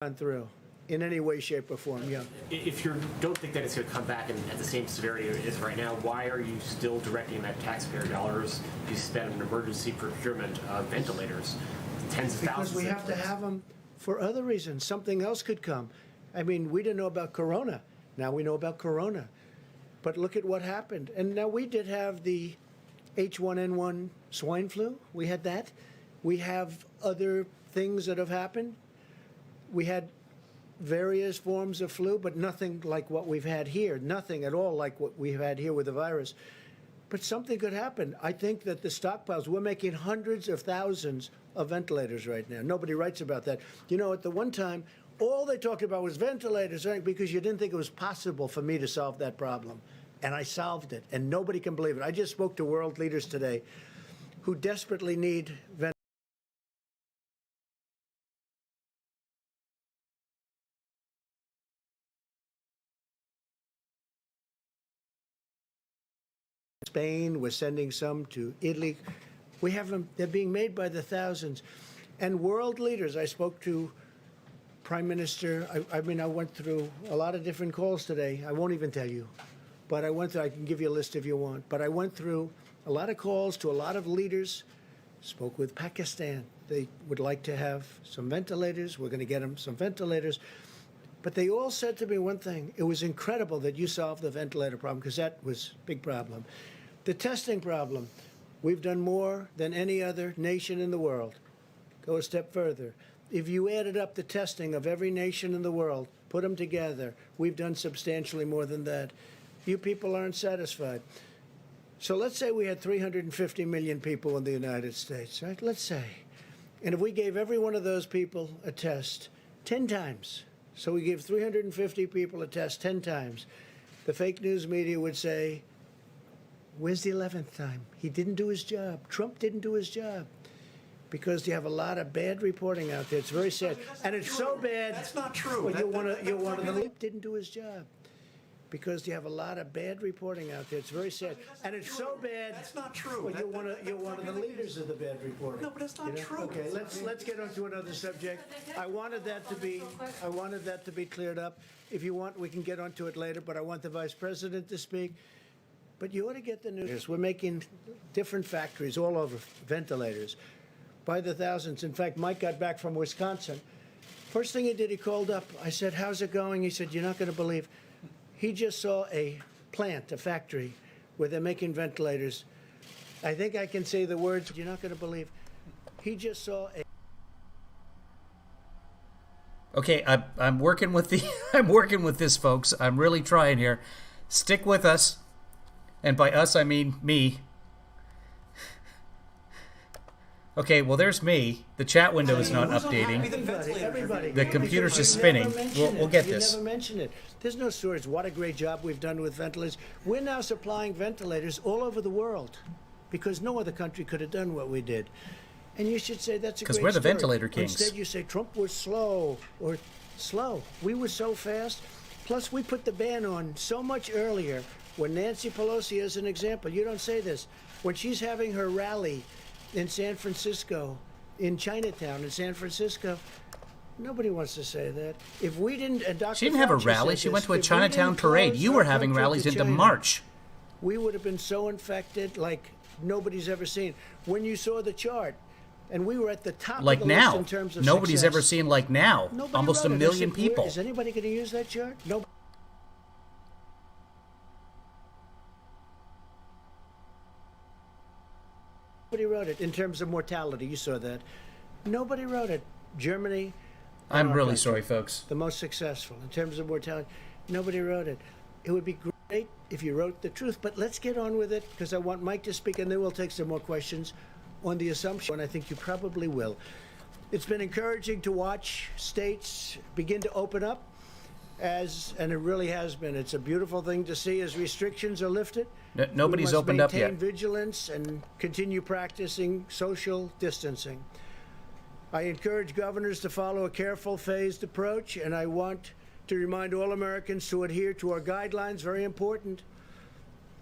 gone through in any way, shape, or form. Yeah. If you don't think that it's going to come back at the same severity it is right now, why are you still directing that taxpayer dollars to spend on emergency procurement of ventilators, tens of thousands? Because we have to have them for other reasons. Something else could come. I mean, we didn't know about Corona. Now we know about Corona. But look at what happened. And now we did have the H1N1 swine flu. We had that. We have other things that have happened. We had various forms of flu, but nothing like what we've had here. Nothing at all like what we've had here with the virus. But something could happen. I think that the stockpiles, we're making hundreds of thousands of ventilators right now. Nobody writes about that. You know, at the one time, all they talked about was ventilators, right? Because you didn't think it was possible for me to solve that problem. And I solved it, and nobody can believe it. I just spoke to world leaders today who desperately need ventilators. Spain, we're sending some to Italy. We have them, they're being made by the thousands. And world leaders, I spoke to Prime Minister, I mean, I went through a lot of different calls today. I won't even tell you. But I went through, I can give you a list if you want. But I went through a lot of calls to a lot of leaders, spoke with Pakistan. They would like to have some ventilators. We're going to get them some ventilators. But they all said to me one thing. It was incredible that you solved the ventilator problem, because that was a big problem. The testing problem, we've done more than any other nation in the world. Go a step further. If you added up the testing of every nation in the world, put them together, we've done substantially more than that. You people aren't satisfied. So let's say we had 350 million people in the United States, right? Let's say. And if we gave every one of those people a test 10 times, so we give 350 people a test 10 times, the fake news media would say, where's the 11th time? He didn't do his job. Trump didn't do his job. Because you have a lot of bad reporting out there. It's very sad. And it's so bad. That's not true. Well, you're one of the didn't do his job. Because you have a lot of bad reporting out there. It's very sad. And it's so bad. That's not true. Well, you're one of the leaders of the bad reporting. No, but that's not true. Okay, let's get on to another subject. I wanted that to be cleared up. If you want, we can get onto it later, but I want the Vice President to speak. But you ought to get the news. We're making different factories all over, ventilators, by the thousands. In fact, Mike got back from Wisconsin. First thing he did, he called up. I said, how's it going? He said, you're not going to believe. He just saw a plant, a factory, where they're making ventilators. I think I can say the words you're not going to believe. He just saw a... Okay, I'm working with the I'm working with this, folks. I'm really trying here. Stick with us. And by us, I mean me. Okay, well, there's me. The chat window is not updating. Everybody. The computer's just spinning. We'll get this. You never mention it. There's no stories. What a great job we've done with ventilators. We're now supplying ventilators all over the world because no other country could have done what we did. And you should say that's a great story. Because we're the ventilator kings. Instead, you say Trump was slow or slow. We were so fast. Plus, we put the ban on so much earlier. When Nancy Pelosi, as an example, you don't say this, when she's having her rally in San Francisco, in Chinatown, in San Francisco, nobody wants to say that. If we didn't, she didn't have a rally. She went to a Chinatown parade. You were having rallies into March. We would have been so infected like nobody's ever seen. When you saw the chart, and we were at the top like of the now. list in terms of Nobody's success. ever seen like now. Nobody Almost a wrote it. million Is people. Is anybody going to use that chart? Nobody. Nobody wrote it in terms of mortality. You saw that. Nobody wrote it. Germany. I'm really country, sorry, folks. The most successful in terms of mortality. Nobody wrote it. It would be great if you wrote the truth. But let's get on with it because I want Mike to speak, and then we'll take some more questions on the assumption, and I think you probably will. It's been encouraging to watch states begin to open up, and it really has been. It's a beautiful thing to see as restrictions are lifted. Nobody's opened up yet. We must maintain vigilance and continue practicing social distancing. I encourage governors to follow a careful, phased approach, and I want to remind all Americans to adhere to our guidelines, very important.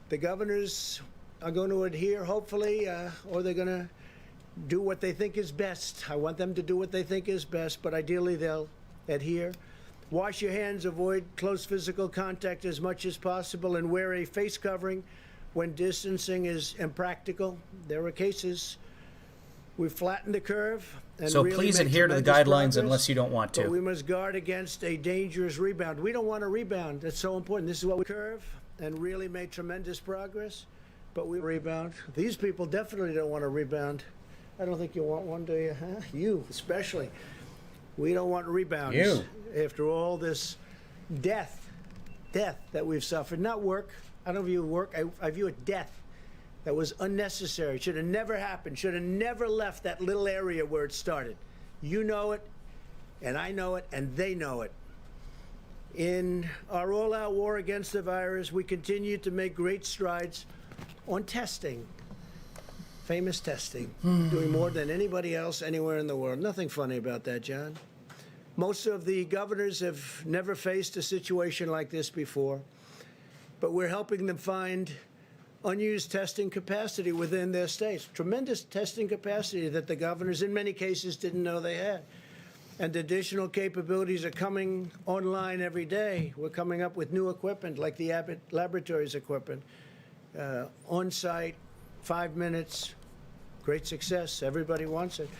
The governors are going to adhere, hopefully, or they're going to do what they think is best. I want them to do what they think is best, but ideally they'll adhere. Wash your hands, avoid close physical contact as much as possible, and wear a face covering when distancing is impractical. There are cases we've flattened the curve. And So really please made adhere to the tremendous guidelines progress, unless you don't want but we to. must guard against a dangerous rebound. We don't want a rebound. That's so important. This is what we curve and really made tremendous progress, but we rebound. These people definitely don't want a rebound. I don't think you want one, do you? Huh? You especially. We don't want rebounds. You. After all this death that we've suffered. Not work. I don't view work. I view it death that was unnecessary. Should have never happened. Should have never left that little area where it started. You know it, and I know it, and they know it. In our all-out war against the virus, we continue to make great strides on testing. Famous testing, doing more than anybody else anywhere in the world. Nothing funny about that, John. Most of the governors have never faced a situation like this before, but we're helping them find unused testing capacity within their states. Tremendous testing capacity that the governors, in many cases, didn't know they had. And additional capabilities are coming online every day. We're coming up with new equipment, like the Abbott Laboratories equipment, on-site, 5 minutes, great success. Everybody wants it.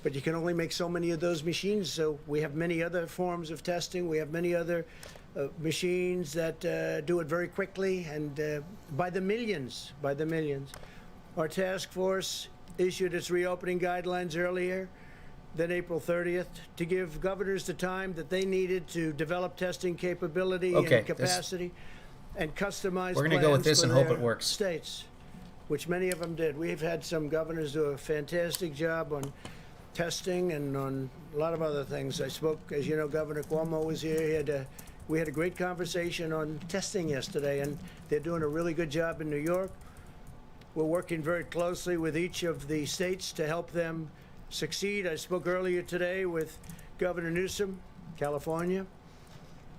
But you can only make so many of those machines, so we have many other forms of testing. We have many other machines that do it very quickly and by the millions, Our task force issued its reopening guidelines earlier than April 30th to give governors the time that they needed to develop testing capability Okay, and capacity and customize We're gonna go with plans this for and hope their it works. states, which many of them did. We've had some governors do a fantastic job on testing and on a lot of other things. I spoke, as you know, Governor Cuomo was here. We had a great conversation on testing yesterday, and they're doing a really good job in New York. We're working very closely with each of the states to help them succeed. I spoke earlier today with Governor Newsom, California,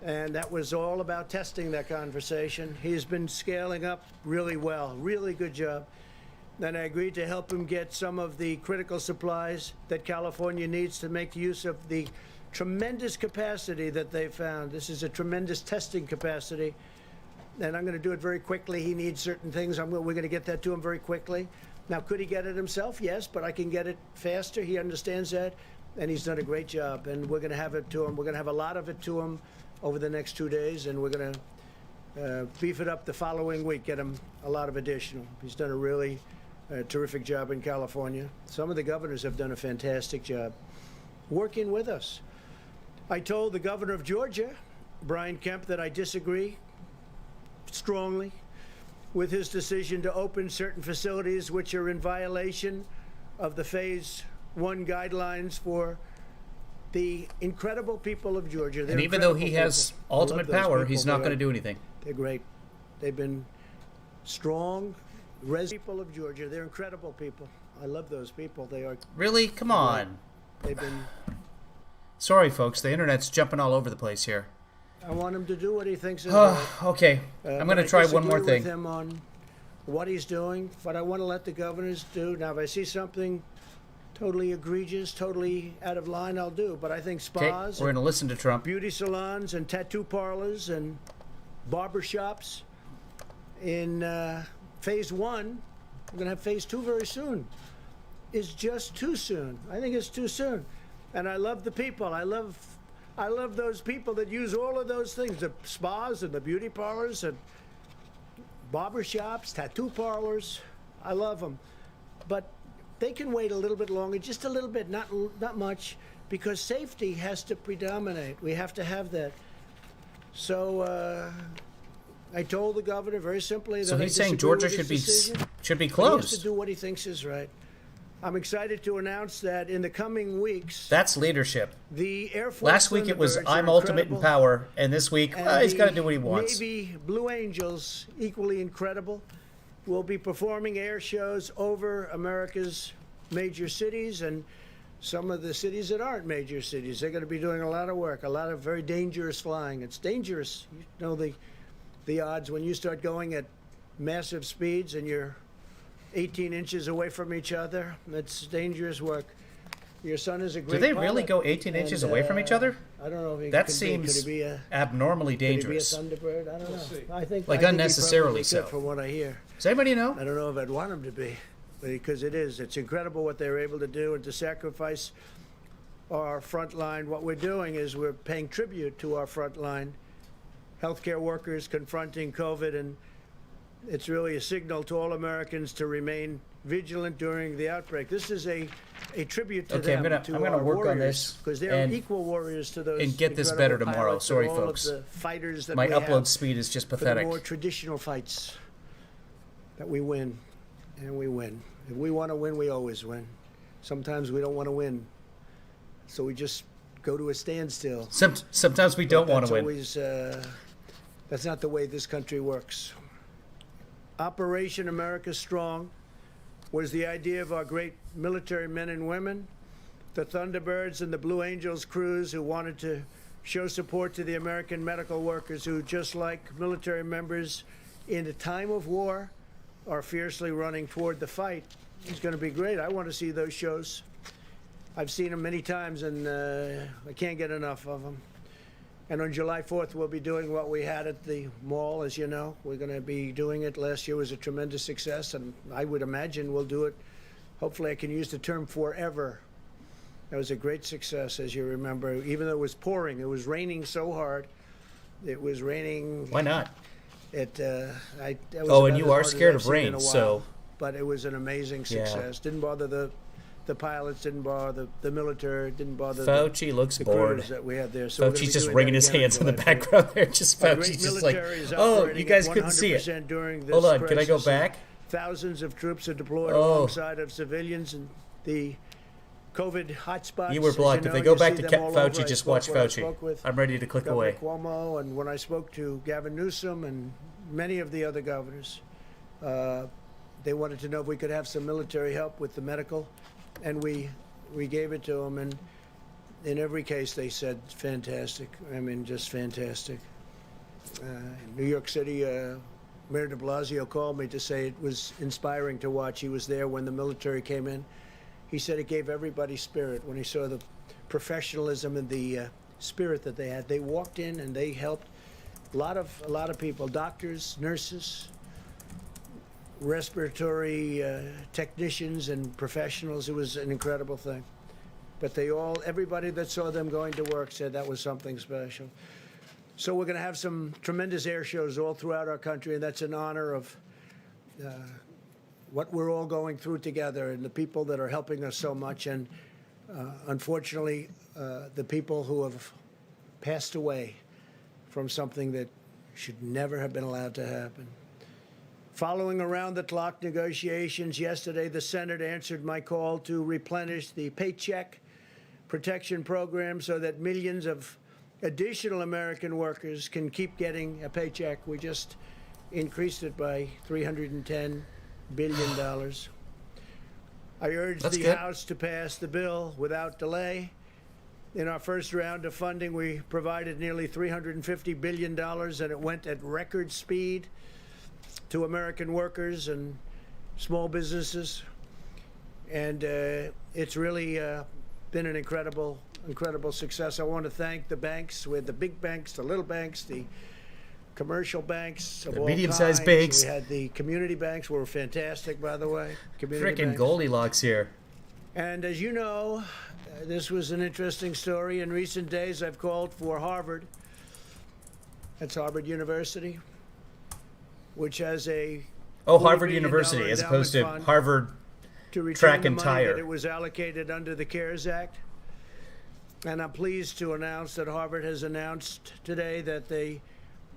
and that was all about testing, that conversation. He's been scaling up really well, really good job. And I agreed to help him get some of the critical supplies that California needs to make use of the tremendous capacity that they found. This is a tremendous testing capacity, and I'm going to do it very quickly. He needs certain things. We're going to get that to him very quickly. Now, could he get it himself? Yes, but I can get it faster. He understands that, and he's done a great job, and we're going to have it to him. We're going to have a lot of it to him over the next 2 days, and we're going to beef it up the following week, get him a lot of additional. He's done a really terrific job in California. Some of the governors have done a fantastic job working with us. I told the governor of Georgia, Brian Kemp, that I disagree strongly with his decision to open certain facilities which are in violation of the Phase 1 guidelines for the incredible people of Georgia. They're And even though he incredible has people. I love ultimate those power, people. he's not They going to are- do anything. They're great. They've been strong, people of Georgia. They're incredible people. I love those people. They are. Really? Come on. They've been. Sorry, folks. The internet's jumping all over the place here. I want him to do what he thinks is right. Okay. I'm going to But I try one more disagree thing. with him on what he's doing, but I want to let the governors do. Now, if I see something totally egregious, totally out of line, I'll do. But I think Okay. spas, We're going to listen to Trump. beauty salons, and tattoo parlors and barber shops in Phase 1, we're going to have Phase 2 very soon, is just too soon. I think it's too soon. And I love the people. I love those people that use all of those things, the spas and the beauty parlors and barber shops, tattoo parlors. I love them. But they can wait a little bit longer, just a little bit, not much, because safety has to predominate. We have to have that. So I told the governor very simply that So I he's saying disagree Georgia with should his be decision. should be He has to closed. do what he thinks is right. I'm excited to announce that in the coming weeks, That's leadership. the Air Force Last week it was Thunderbirds are I'm ultimate in incredible, power, and this week and he's got to the do what he wants. Navy Blue Angels, equally incredible, will be performing air shows over America's major cities and some of the cities that aren't major cities. They're going to be doing a lot of work, a lot of very dangerous flying. It's dangerous. You know the odds when you start going at massive speeds and you're 18 inches away from each other. It's dangerous work. Your son is a great Do they really pilot, go 18 inches away from each other? I don't know if he That could seems be, could he be a, abnormally could he be a dangerous. Thunderbird? I don't know. see. I think Like I think he unnecessarily probably could, so. from what I hear. Does anybody know? I don't know if I'd want him to be, because it's incredible what they're able to do and to sacrifice our front line. What we're doing is we're paying tribute to our front line healthcare workers confronting COVID, and it's really a signal to all Americans to remain vigilant during the outbreak. This is a tribute to Okay, I'm them, gonna- to I'm gonna our work on warriors, this because they're and- equal warriors to those and get this incredible better tomorrow. pilots and Sorry, all folks. of the fighters that My we upload have speed is just for the pathetic. more traditional fights that we win, and we win. If we want to win, we always win. Sometimes we don't want to win, so we just go to a standstill. Sometimes we don't want to win. That's not the way this country works. Operation America Strong was the idea of our great military men and women, the Thunderbirds and the Blue Angels crews, who wanted to show support to the American medical workers who, just like military members in a time of war, are fiercely running toward the fight. It's going to be great. I want to see those shows. I've seen them many times, and I can't get enough of them. And on July 4th, we'll be doing what we had at the mall, as you know. We're going to be doing it. Last year was a tremendous success, and I would imagine we'll do it. Hopefully, I can use the term forever. That was a great success, as you remember. Even though it was pouring, it was raining so hard. It was raining. Why not? That was Oh, and about you as are hard as scared I've of seen in rain, a while. so- But it was an amazing Yeah. success. Didn't bother the pilots, didn't bother the military, didn't bother Fauci looks the bored. crews that we had there. So we're gonna Fauci's be just doing wringing that his again on hands in the July 4th. background there. Just Our Fauci's great just like, military is oh, operating you guys at couldn't see it. 100% during this Hold on, can I go crisis, back? and thousands of troops are deployed Oh. alongside of civilians, and the COVID hotspots. You were as blocked. know, if they you go back see to them all over. Fauci, I just spoke watch when I Fauci. spoke with I'm ready to click Governor away. Cuomo, and when I spoke to Gavin Newsom and many of the other governors, they wanted to know if we could have some military help with the medical, and we gave it to them. And in every case, they said fantastic. I mean, just fantastic. New York City, Mayor de Blasio called me to say it was inspiring to watch. He was there when the military came in. He said it gave everybody spirit when he saw the professionalism and the spirit that they had. They walked in and they helped a lot of people, doctors, nurses, respiratory technicians, and professionals. It was an incredible thing. But everybody that saw them going to work said that was something special. So we're going to have some tremendous air shows all throughout our country, and that's in honor of what we're all going through together and the people that are helping us so much. And unfortunately, the people who have passed away from something that should never have been allowed to happen. Following around-the-clock negotiations yesterday, the Senate answered my call to replenish the Paycheck Protection Program so that millions of additional American workers can keep getting a paycheck. We just increased it by $310 billion. I urge That's the good. House to pass the bill without delay. In our first round of funding, we provided nearly $350 billion, and it went at record speed to American workers and small businesses. And it's really been an incredible success. I want to thank the banks. We had the big banks, the little banks, the commercial banks of The all medium-sized kinds. banks. We had the community banks, were fantastic, by the way. Community Frickin' banks. Goldilocks here. And as you know, this was an interesting story. In recent days, I've called for Harvard. That's Harvard University, which has a Oh, $40 Harvard billion University, as opposed to endowment fund Harvard. to return Track the and money Tire. that it was allocated under the CARES Act. And I'm pleased to announce that Harvard has announced today that they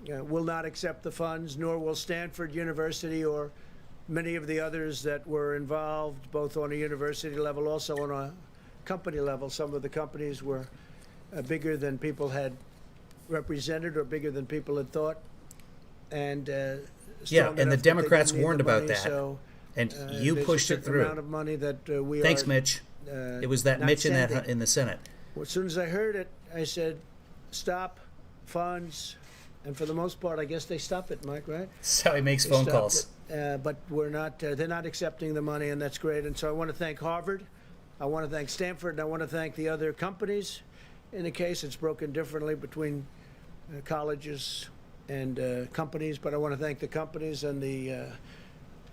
will not accept the funds, nor will Stanford University or many of the others that were involved, both on a university level, also on a company level. Some of the companies were bigger than people had represented or bigger than people had thought. And Yeah, strong and the enough that they Democrats didn't need warned the about money, that. so, And you there's pushed a it certain through. amount of money that we Thanks, are, Mitch. It was that not Mitch in sending. in the Senate. Well, as soon as I heard it, I said, stop funds. And for the most part, I guess they stopped it, Mike, right? That's how he makes They phone stopped calls. it. But we're not, they're not accepting the money, and that's great. And so I want to thank Harvard I want to thank Stanford, and I want to thank the other companies. In the case, it's broken differently between colleges and companies, but I want to thank the companies and the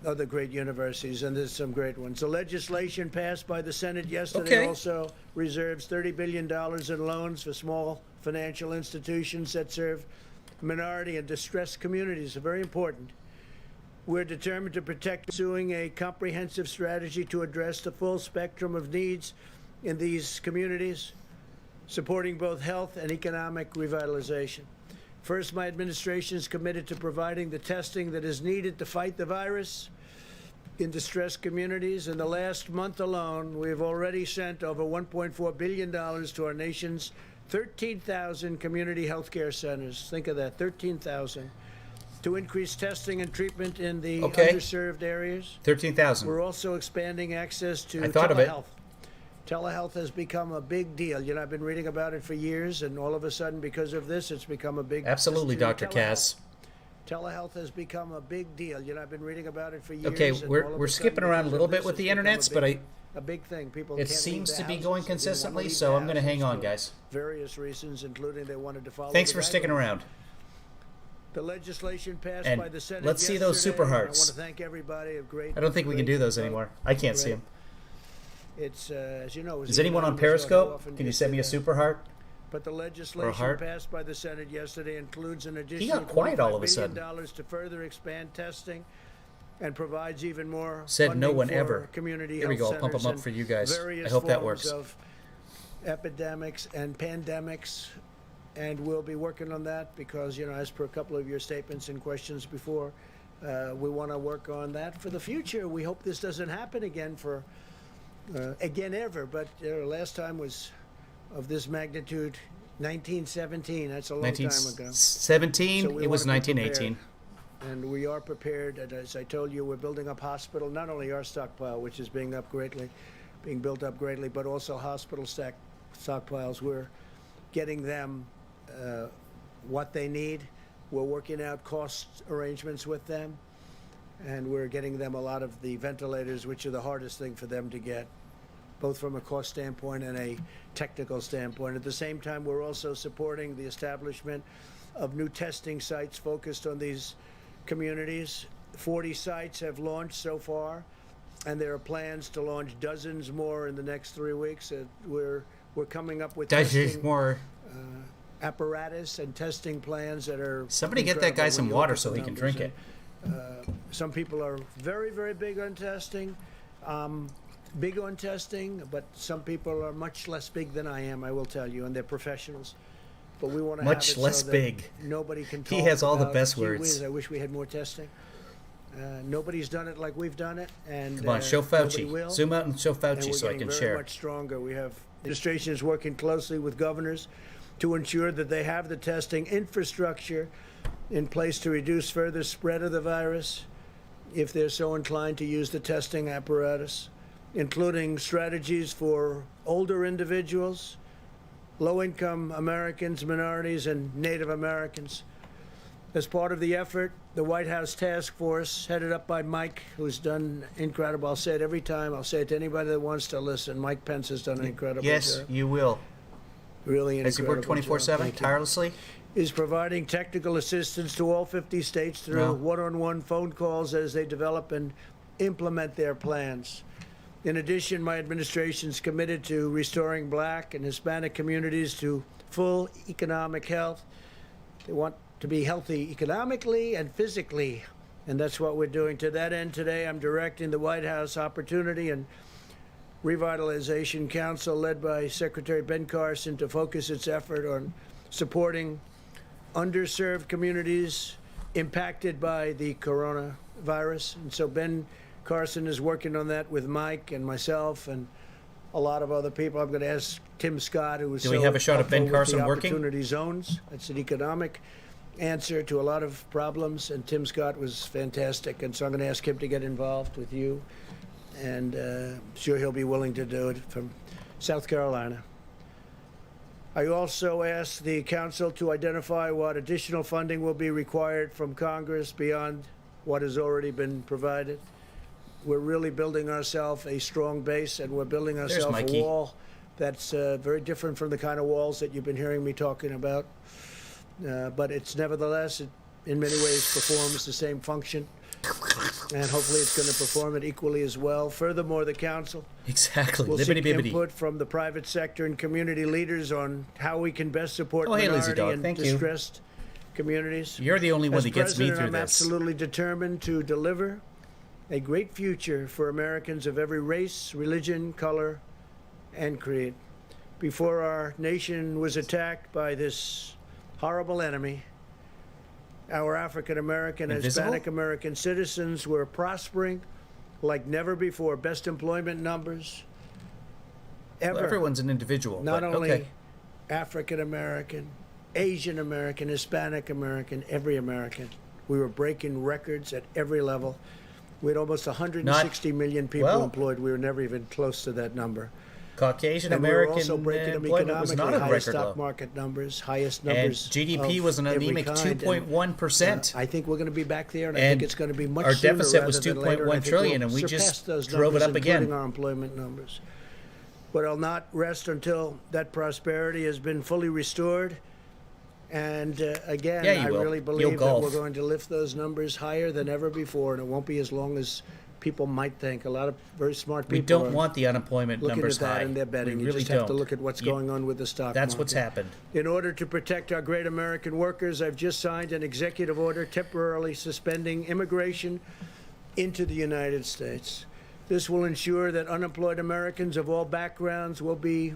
other great universities, and there's some great ones. The legislation passed by the Senate yesterday Okay. also reserves $30 billion in loans for small financial institutions that serve minority and distressed communities. Very important. We're determined to protect, pursuing a comprehensive strategy to address the full spectrum of needs in these communities, supporting both health and economic revitalization. First, my administration is committed to providing the testing that is needed to fight the virus in distressed communities. In the last month alone, we have already sent over $1.4 billion to our nation's 13,000 community health care centers. Think of that, 13,000. To increase testing and treatment in the Okay. underserved areas. 13,000. We're also expanding access to I thought of it. telehealth. Telehealth has become a big deal. You know, I've been reading about it for years, and all of a sudden, because of this, it's become a big Absolutely, just Dr. telehealth. Cass. Telehealth has become a big deal. You know, I've been reading about it for years. Okay, and we're- all of we're a skipping sudden, around a because little of bit this, with it's the become a internets, but big- a big thing. People It can't leave seems their to be houses. going They didn't wanna consistently, leave so their I'm gonna hang houses on, for guys. Various reasons, including they wanted to follow. Thanks the for sticking guidelines. around. The legislation passed And by the Senate let's see those yesterday. super I hearts. want to thank everybody. A great. I don't think we can great do those vote. anymore. I can't see Great. them. It's as you know. Is anyone on Periscope? Can you send me a super heart? But the Or a legislation heart? passed by the Senate yesterday includes an additional got quiet all of a $25 sudden. billion to further expand testing and provides even more Said no funding one for ever. community Here we health go. I'll pump 'em centers up for you guys. and various I hope that forms works. of epidemics and pandemics, and we'll be working on that because, you know, as per a couple of your statements and questions before, we want to work on that for the future. We hope this doesn't happen again again ever, but last time was of this magnitude, 1917. That's a long time ago. 1917, So we it was wanna be 1918. And we are prepared. And as I told you, we're building up hospital, not only our stockpile, which is being built up greatly, but also hospital stockpiles. We're getting them what they need. We're working out cost arrangements with them, and we're getting them a lot of the ventilators, which are the hardest thing for them to get, both from a cost standpoint and a technical standpoint. At the same time, we're also supporting the establishment of new testing sites focused on these communities. 40 sites have launched so far, and there are plans to launch dozens more in the next 3 weeks. We're coming up with Dozens testing more. apparatus and testing plans that are Somebody get that guy incredible some when you water look at so the he can numbers. drink it. Some people are very, very big on testing, but some people are much less big than I am, I will tell you, and they're professionals. But we want to Much have it less so that big. nobody can He talk has all the about, best "Gee words." whiz, I wish we had more testing. Nobody's done it like we've done it, and Come on, show nobody Fauci. will. Zoom out and show And Fauci we're so I getting can very share. much stronger. We have administration is working closely with governors to ensure that they have the testing infrastructure in place to reduce further spread of the virus if they're so inclined to use the testing apparatus, including strategies for older individuals, low-income Americans, minorities, and Native Americans. As part of the effort, the White House Task Force, headed up by Mike, who's done incredible. I'll say it every time. I'll say it to anybody that wants to listen. Mike Pence has done an incredible Yes, job. you will. Really an As you work incredible 24/7 job. Thank you. tirelessly. Is providing technical assistance to all 50 states through No. one-on-one phone calls as they develop and implement their plans. In addition, my administration is committed to restoring Black and Hispanic communities to full economic health. They want to be healthy economically and physically, and that's what we're doing. To that end, today I'm directing the White House Opportunity and Revitalization Council, led by Secretary Ben Carson, to focus its effort on supporting underserved communities impacted by the coronavirus. And so Ben Carson is working on that with Mike and myself and a lot of other people. I'm going to ask Tim Scott, who was Do we have a shot of Ben helpful with Carson the working? Opportunity zones. It's an economic answer to a lot of problems, and Tim Scott was fantastic. And so I'm going to ask him to get involved with you, and I'm sure he'll be willing to do it from South Carolina. I also asked the council to identify what additional funding will be required from Congress beyond what has already been provided. we're really building ourselves a strong base, and we're building ourselves a Mikey. wall that's very different from the kind of walls that you've been hearing me talking about. But it's nevertheless, it in many ways performs the same function, and hopefully it's going to perform it equally as well. Furthermore, the council Exactly. will Libbity seek bibbity. input from the private sector and community leaders on how we can best support Oh, hey, Lazy minority Dog. and Thank you. distressed communities. You're the only one As that gets me president, through I'm this. absolutely determined to deliver a great future for Americans of every race, religion, color, and creed. Before our nation was attacked by this horrible enemy, our African American and Invisible? Hispanic American citizens were prospering like never before. Best employment numbers ever. Well, everyone's an individual. Not but, only okay. African American, Asian American, Hispanic American, every American. We were breaking records at every level. We had almost 160 million people well- employed. We were never even close to that number. Caucasian And we were American also breaking them employment was not economically. a Highest record stock low. market numbers, highest And numbers. GDP of was an every anemic kind. 2.1%. I think we're going to be back there, and I And think it's going to be much our sooner deficit was rather than later, and I 2.1 think trillion, we'll and we just surpass those drove it numbers, up again. including our employment numbers. But I'll not rest until that prosperity has been fully restored. And again, Yeah, you I will. really You'll believe that golf. we're going to lift those numbers higher than ever before, and it won't be as long as people might think. A lot of very smart people We don't are want the unemployment looking numbers at that high. and they're betting. We You really just don't. have to look at what's going on with the stock That's market. what's happened. In order to protect our great American workers, I've just signed an executive order temporarily suspending immigration into the United States. This will ensure that unemployed Americans of all backgrounds will be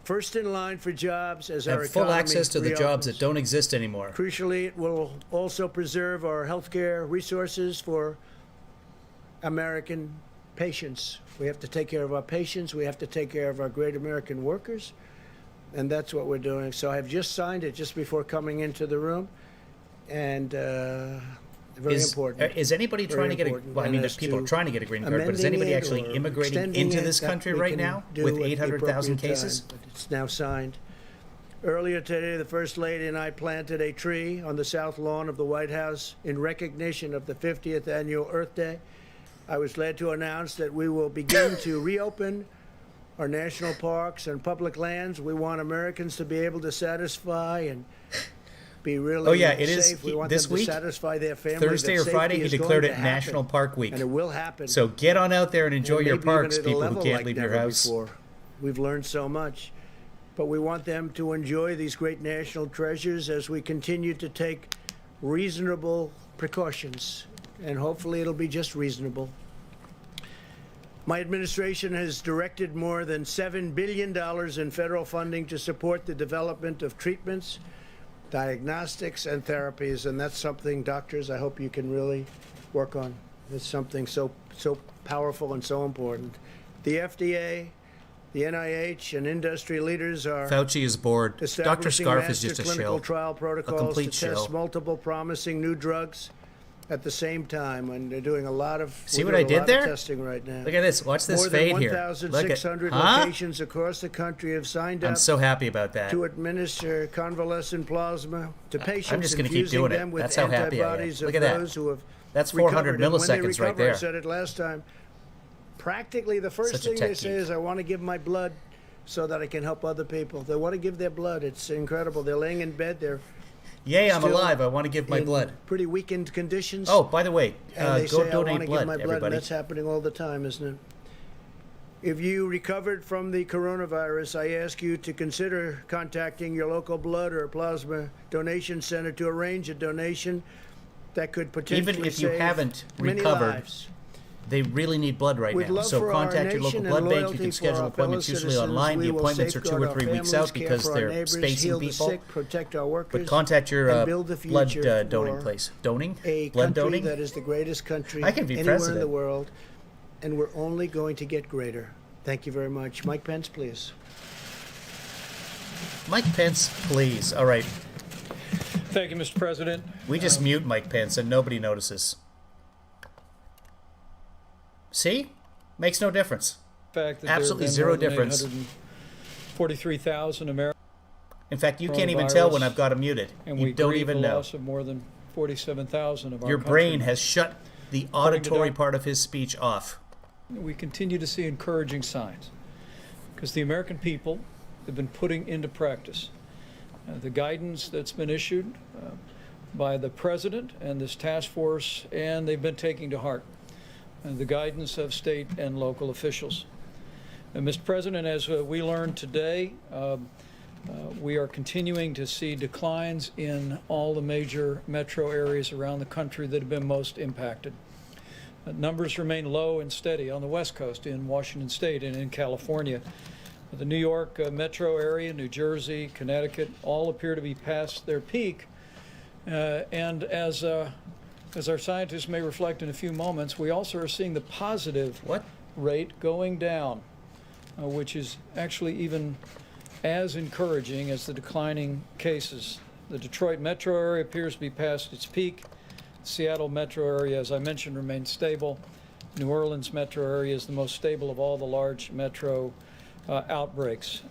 first in line for jobs as our Have full economy access to the jobs that reopens. don't exist anymore. Crucially, it will also preserve our healthcare resources for American patients. We have to take care of our patients. We have to take care of our great American workers. And that's what we're doing. So I've just signed it just before coming into the room. And very important. Is anybody Very trying to get a? important. Well, I mean, And there's as people to are trying to get a green card, but is amending anybody it actually or immigrating extending into it, this that country we right can now do with at the 800,000 appropriate cases? time, but it's now signed. Earlier today, the First Lady and I planted a tree on the south lawn of the White House in recognition of the 50th annual Earth Day. I was glad to announce that we will begin to reopen our national parks and public lands. We want Americans to be able to satisfy and be really Oh, yeah, it is safe. We want this them week, to satisfy their family. Thursday that or Friday, safety he is going declared to it happen, National Park Week. and it will happen. So get on out there and enjoy And your maybe even parks, at a people who level can't like leave your never house. before. We've learned so much. But we want them to enjoy these great national treasures as we continue to take reasonable precautions. And hopefully it'll be just reasonable. My administration has directed more than $7 billion in federal funding to support the development of treatments, diagnostics, and therapies. And that's something, doctors, I hope you can really work on. It's something so powerful and so important. The FDA, the NIH, and industry leaders are Fauci is bored. Dr. establishing Scarf is master just a clinical shill. trial protocols complete to test shill. multiple promising new drugs at the same time, and they're doing a lot of See we're what I doing a did lot there? of testing right now. Look at this. Watch this More fade than here. Look at 1,600 huh? locations across the country have signed I'm up so happy about that. to administer convalescent plasma to patients, just gonna keep infusing doing it. them with That's how happy I am. antibodies Look of at that. those who have That's 400 recovered. And when they milliseconds right recover, there. I said it last time. Practically, the first Such a thing tech they say geek. is, "I want to give my blood so that I can help other people." They want to give their blood. It's incredible. They're laying in bed. They're Yay, I'm still alive. I want to give my in blood. pretty weakened conditions. Oh, by the way, and they go say, "I donate want to blood, give my blood," and everybody. that's happening all the time, isn't it? If you recovered from the coronavirus, I ask you to consider contacting your local blood or plasma donation center to arrange a donation that could potentially Even if you save haven't many recovered, lives. They really need blood right With now. love So for our contact your local nation blood and bank. You loyalty can for schedule our appointments fellow usually citizens, online. we The will appointments are 2 or safeguard 3 our weeks families, out care because for our they're neighbors, spacing heal the people. sick, protect our workers, But contact your and build the blood future donating for place. Doning? a Blood country doning? that is the greatest country I can be anywhere in president. the world, and we're only going to get greater. Thank you very much. Mike Pence, please. Mike Pence, please. All right. Thank you, Mr. President. We just mute Mike Pence and nobody notices. See? Makes no difference. Fact that Absolutely there zero have been more than difference. 843,000 Americans, In fact, you can't even tell when Coronavirus, I've got him muted. and You we don't grieve even the know. loss of more than 47,000 of our Your countrymen. brain has shut the According to auditory Doc- part of his speech off. we continue to see encouraging signs because the American people have been putting into practice the guidance that's been issued by the president and this task force, and they've been taking to heart the guidance of state and local officials. And Mr. President, as we learned today, we are continuing to see declines in all the major metro areas around the country that have been most impacted. Numbers remain low and steady on the West Coast, in Washington State and in California. The New York metro area, New Jersey, Connecticut, all appear to be past their peak. And as our scientists may reflect in a few moments, we also are seeing the positive rate going down, which is actually even as encouraging as the declining cases. The Detroit metro area appears to be past its peak. Seattle metro area, as I mentioned, remains stable. New Orleans metro area is the most stable of all the large metro outbreaks.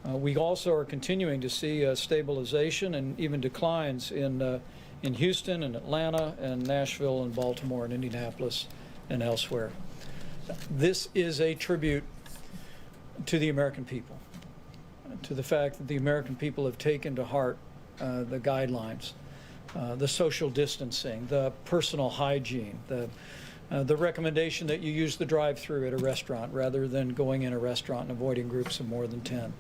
We also are continuing to see stabilization and even declines in Houston and Atlanta and Nashville and Baltimore and Indianapolis and elsewhere. This is a tribute to the American people, to the fact that the American people have taken to heart the guidelines, the social distancing, the personal hygiene, the recommendation that you use the drive-through at a restaurant rather than going in a restaurant and avoiding groups of more than 10.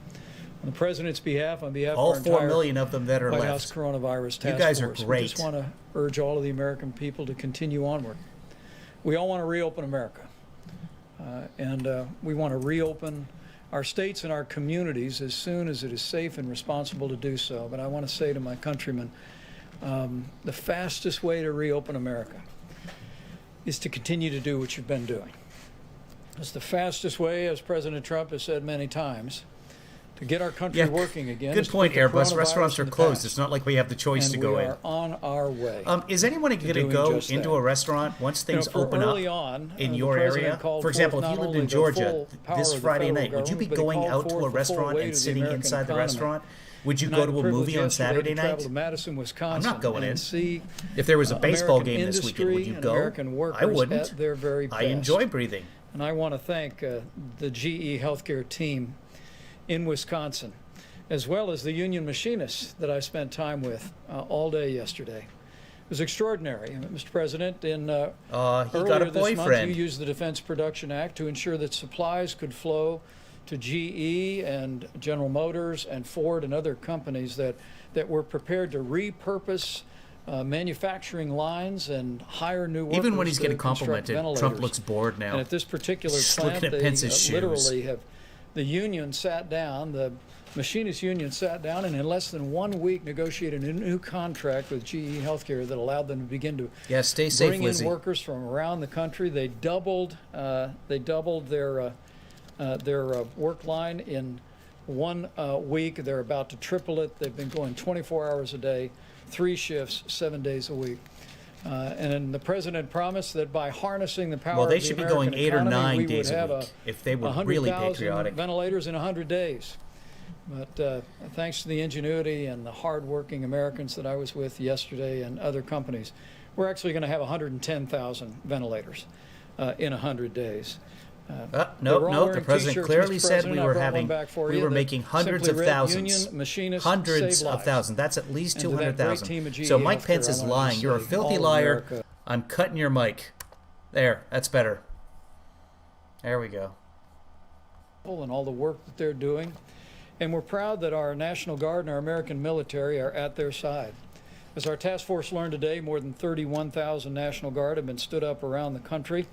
On the President's behalf, on behalf all of our 4 entire million of them that are White left. House Coronavirus Task You guys are Force, great. we just want to urge all of the American people to continue onward. We all want to reopen America, and we want to reopen our states and our communities as soon as it is safe and responsible to do so. But I want to say to my countrymen, the fastest way to reopen America is to continue to do what you've been doing. It's the fastest way, as President Trump has said many times, to get our country working again. Good point, Airbus. Restaurants are closed. It's not like we have the choice to go in. We are on our way. Is anyone going to doing go just into that. a restaurant once things open early up on, in the your president area? called For example, forth if you not lived in only the Georgia full power this of the Friday federal night, would you be government, but he going called out to forth a the full restaurant weight and of the sitting American inside the economy. restaurant? Would you And I go had to the a privilege movie on yesterday Saturday to travel night? to Madison, Wisconsin, I'm not going in. and see If there was a baseball American game this weekend, would you industry and go? American workers I wouldn't. at their very best. I enjoy breathing. And I want to thank the GE healthcare team in Wisconsin, as well as the union machinists that I spent time with all day yesterday. It was extraordinary. Mr. President, in He got a earlier this month, boyfriend. you used the Defense Production Act to ensure that supplies could flow to GE and General Motors and Ford and other companies that were prepared to repurpose manufacturing lines and hire new workers. Even when he's to getting construct complimented, Trump ventilators. looks bored now. And at this particular He's plant, looking at they Pence's shoes. literally have, the union sat down, the machinist union sat down, and in less than 1 week negotiated a new contract with GE Healthcare that allowed them to begin to Yeah, stay safe, bring Lizzie. in workers from around the country. They doubled their work line in 1 week. They're about to triple it. They've been going 24 hours a day, 3 shifts, 7 days a week. And then the president promised that by harnessing the power Well, they of the should be American going 8 or economy, 9 we days would a have week if they were really 100,000 patriotic. ventilators in 100 days. But thanks to the ingenuity and the hardworking Americans that I was with yesterday and other companies, we're actually going to have 110,000 ventilators in 100 days. No, we're all the wearing president t-shirts, clearly Mr. said President. we I were brought one having, back for we you were that making hundreds simply of read, thousands, "Union machinists hundreds save of lives." thousands. That's at least And to that great 200,000. team of GE So Mike Healthcare, Pence I is wanted to lying. You're a say, filthy all liar. America. I'm cutting your mic. There, that's better. There we go. And all the work that they're doing. And we're proud that our National Guard and our American military are at their side. As our task force learned today, more than 31,000 National Guard have been stood up around the country.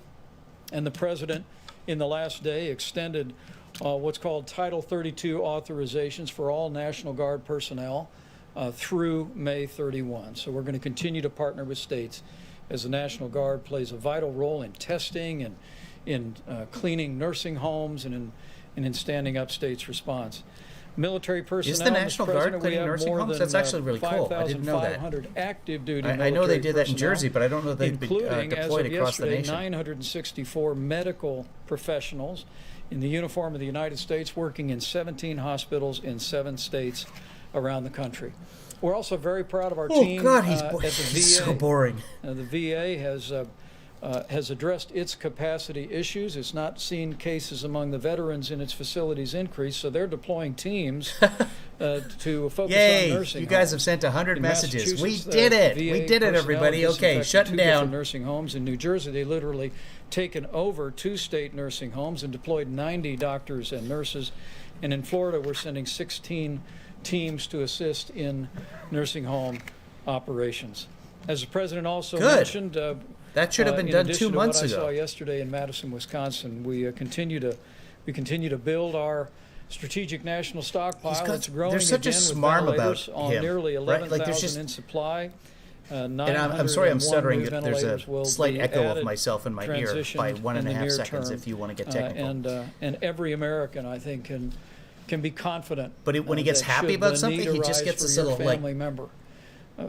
And the president, in the last day, extended what's called Title 32 authorizations for all National Guard personnel through May 31. So we're going to continue to partner with states as the National Guard plays a vital role in testing and in cleaning nursing homes and in standing up states' response. Military personnel. Is the National Mr. Guard President, we cleaning have nursing more homes? than, That's actually really cool. I didn't know that. 5,500 active duty I know they military did that in personnel, Jersey, but I don't know they've been including, as deployed of across the yesterday, nation. 964 medical professionals in the uniform of the United States working in 17 hospitals in 7 states around the country. We're also very proud of our team Oh, God, he's at the VA. so boring. The VA has has addressed its capacity issues. It's not seen cases among the veterans in its facilities increase, so they're deploying teams to focus Yay! on nursing You guys homes. have sent 100 In messages. We Massachusetts, did it. VA We did it, personnel everybody. Okay, disinfected shutting 2 different down. nursing homes. In New Jersey, they literally taken over 2 state nursing homes and deployed 90 doctors and nurses. And in Florida, we're sending 16 teams to assist in nursing home operations. As the president also Good. mentioned, That should have been in done addition 2 to months what I saw ago. yesterday in Madison, Wisconsin, we continue to build our strategic national stockpile. got- It's growing there's such a again with smarm about ventilators on him, nearly right? Like, 11,000 there's just- in supply. And I'm sorry I'm 901 stuttering. new There's a ventilators will slight be echo of added, myself in my ear transitioned by in the 1.5 near seconds term. if you want to get technical. And every American, I think, can be confident. But when he gets that happy should about the something, need he just arise gets for this your little, like- family member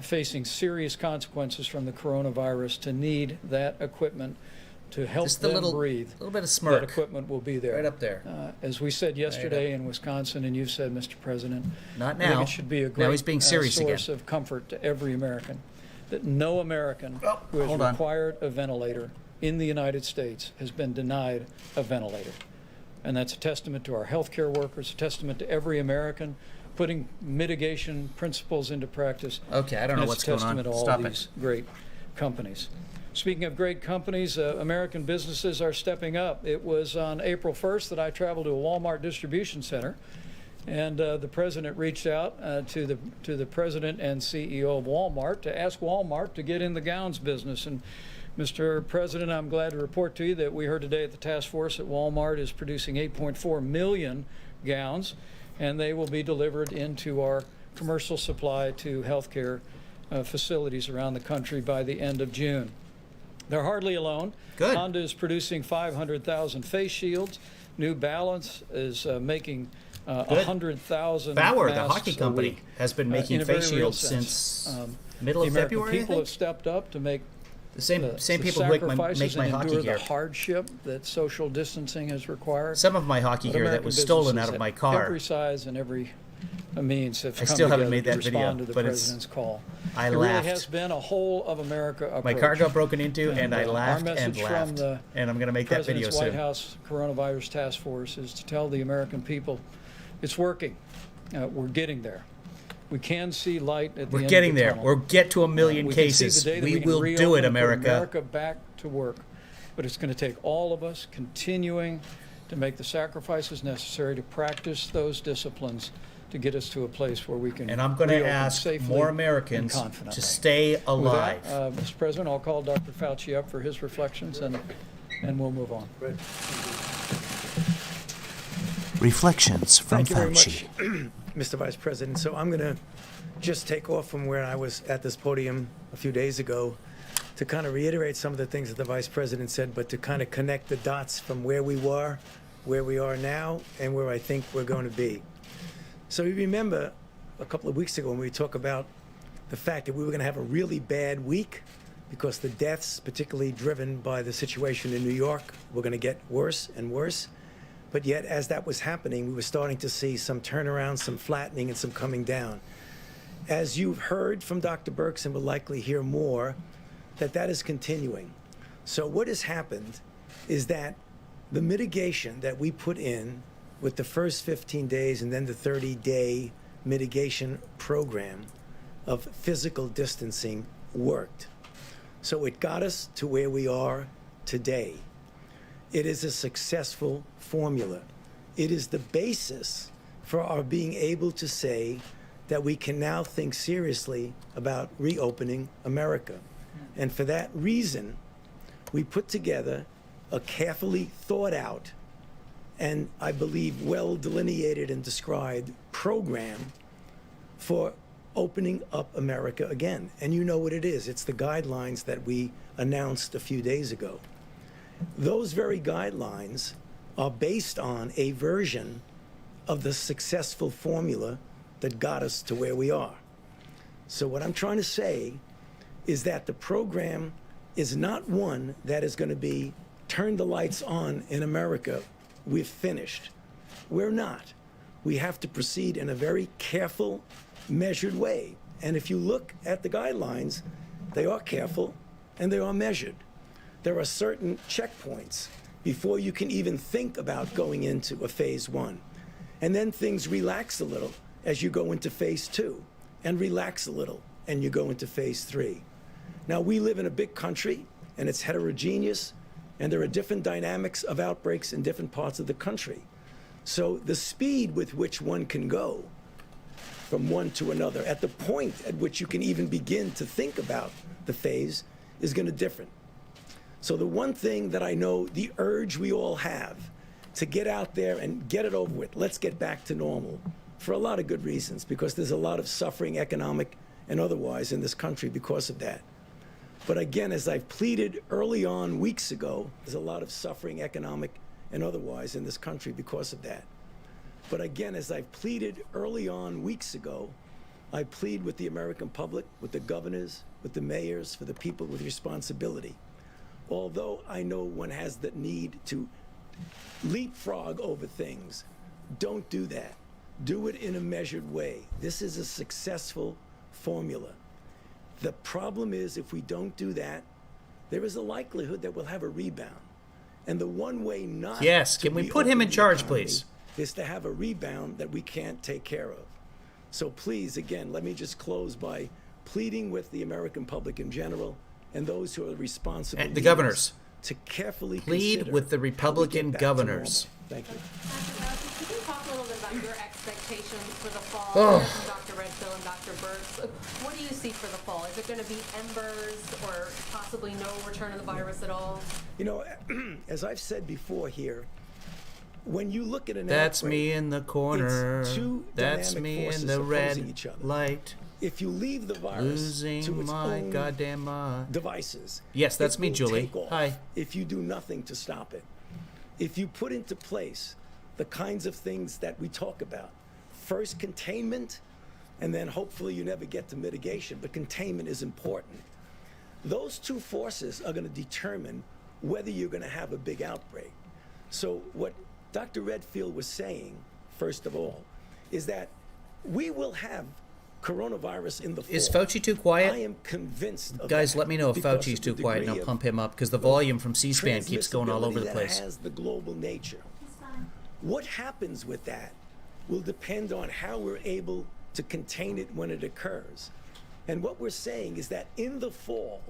facing serious consequences from the coronavirus to need that equipment to help Just the them little breathe. bit of That smirk equipment will be there. right up there. As we said yesterday in Wisconsin, and you've said, Mr. President, Not I think now. it should be a Now great he's being serious source again. of comfort to every American that no American Oh, who has hold on. required a ventilator in the United States has been denied a ventilator. And that's a testament to our healthcare workers, a testament to every American putting mitigation principles into practice. Okay, I don't know and what's it's a going on. testament to all Stop it. these great companies. Speaking of great companies, American businesses are stepping up. It was on April 1st that I traveled to a Walmart distribution center, and the president reached out to the president and CEO of Walmart to ask Walmart to get in the gowns business. And Mr. President, I'm glad to report to you that we heard today at the task force that Walmart is producing 8.4 million gowns, and they will be delivered into our commercial supply to healthcare facilities around the country by the end of June. They're hardly alone. Good. Honda is producing 500,000 face shields. New Balance is making 100,000 Bauer, the masks hockey a company, week. has been In making a very face real shields sense. since middle The of American February, I people have think? stepped up to make The same the people who make sacrifices my and hockey endure gear. the hardship that social distancing has required. Some of my hockey But gear that American was stolen businesses out of my at car. every size and every means have I come still haven't together made to that video, respond to the but it's- president's call. I it laughed. really has been a whole of America approach. My car got broken into, and I our laughed message and from laughed. the And I'm going to make that video President's White soon. House Coronavirus Task Force is to tell the American people it's working. We're getting there. We can see light at the We're end getting of the there. tunnel. We'll get to 1 million We can see cases. the day that We can will reopen do it, and put America. America back to work. But it's going to take all of us continuing to make the sacrifices necessary to practice those disciplines to get us to a place where we can And I'm going to reopen ask safely more and Americans confidently. to stay With alive. that, Mr. President, I'll call Dr. Fauci up for his reflections, and we'll move on. Reflections from Thank you very Fauci. much, Mr. Vice President. So I'm going to just take off from where I was at this podium a few days ago to kind of reiterate some of the things that the Vice President said, but to kind of connect the dots from where we were, where we are now, and where I think we're going to be. So you remember a couple of weeks ago when we talked about the fact that we were going to have a really bad week because the deaths, particularly driven by the situation in New York, were going to get worse and worse. But yet, as that was happening, we were starting to see some turnaround, some flattening, and some coming down. As you've heard from Dr. Birx and will likely hear more, that is continuing. So what has happened is that the mitigation that we put in with the first 15 days and then the 30-day mitigation program of physical distancing worked. So it got us to where we are today. It is a successful formula. It is the basis for our being able to say that we can now think seriously about reopening America. And for that reason, we put together a carefully thought out and I believe well delineated and described program for opening up America again. And you know what it is. It's the guidelines that we announced a few days ago. Those very guidelines are based on a version of the successful formula that got us to where we are. So what I'm trying to say is that the program is not one that is going to be turn the lights on in America, we've finished. We're not. We have to proceed in a very careful, measured way. And if you look at the guidelines, they are careful and they are measured. there are certain checkpoints before you can even think about going into a phase 1. And then things relax a little as you go into phase 2, and relax a little and you go into phase 3. Now, we live in a big country, and it's heterogeneous, and there are different dynamics of outbreaks in different parts of the country. So the speed with which one can go from one to another, at the point at which you can even begin to think about the phase, is going to differ. So the one thing that I know, the urge we all have to get out there and get it over with, let's get back to normal, for a lot of good reasons, because there's a lot of suffering, economic and otherwise, in this country because of that. But again, as I've pleaded early on weeks ago, there's a lot of suffering, economic and otherwise, in this country because of that. But again, as I've pleaded early on weeks ago, I plead with the American public, with the governors, with the mayors, for the people with responsibility. Although I know one has the need to leapfrog over things, don't do that. Do it in a measured way. This is a successful formula. The problem is, if we don't do that, there is a likelihood that we'll have a rebound. And the one way not Yes, to can we put him in reopen the charge, economy please? is to have a rebound that we can't take care of. So please, again, let me just close by pleading with the American public in general and those who are responsible And the leaders governors. to carefully Plead consider with the how we get Republican back to governors. normal. Thank you. Dr. Fauci, could you talk a little bit about your expectations for the fall? Oh. From Dr. Redfield and Dr. Birx. What do you see for the fall? Is it going to be embers or possibly no return of the virus at all? You know, as I've said before here, when you look at an That's outbreak, me in the corner. it's two That's dynamic me forces in the opposing red each other. light. If you leave the virus to Losing its my own goddamn mind. devices, Yes, that's it me, will Julie. take off Hi. if you do nothing to stop it. If you put into place the kinds of things that we talk about, first containment, and then hopefully you never get to mitigation, but containment is important. Those two forces are going to determine whether you're going to have a big outbreak. So what Dr. Redfield was saying, first of all, is that we will have coronavirus in the fall. Is Fauci too quiet? I am convinced of Guys, that let me know if because Fauci's of the too quiet and degree I'll of pump him up because the volume from C-SPAN keeps going all over the transmissibility place. that has the global nature. What happens with that will depend on how we're able to contain it when it occurs. And what we're saying is that in the fall,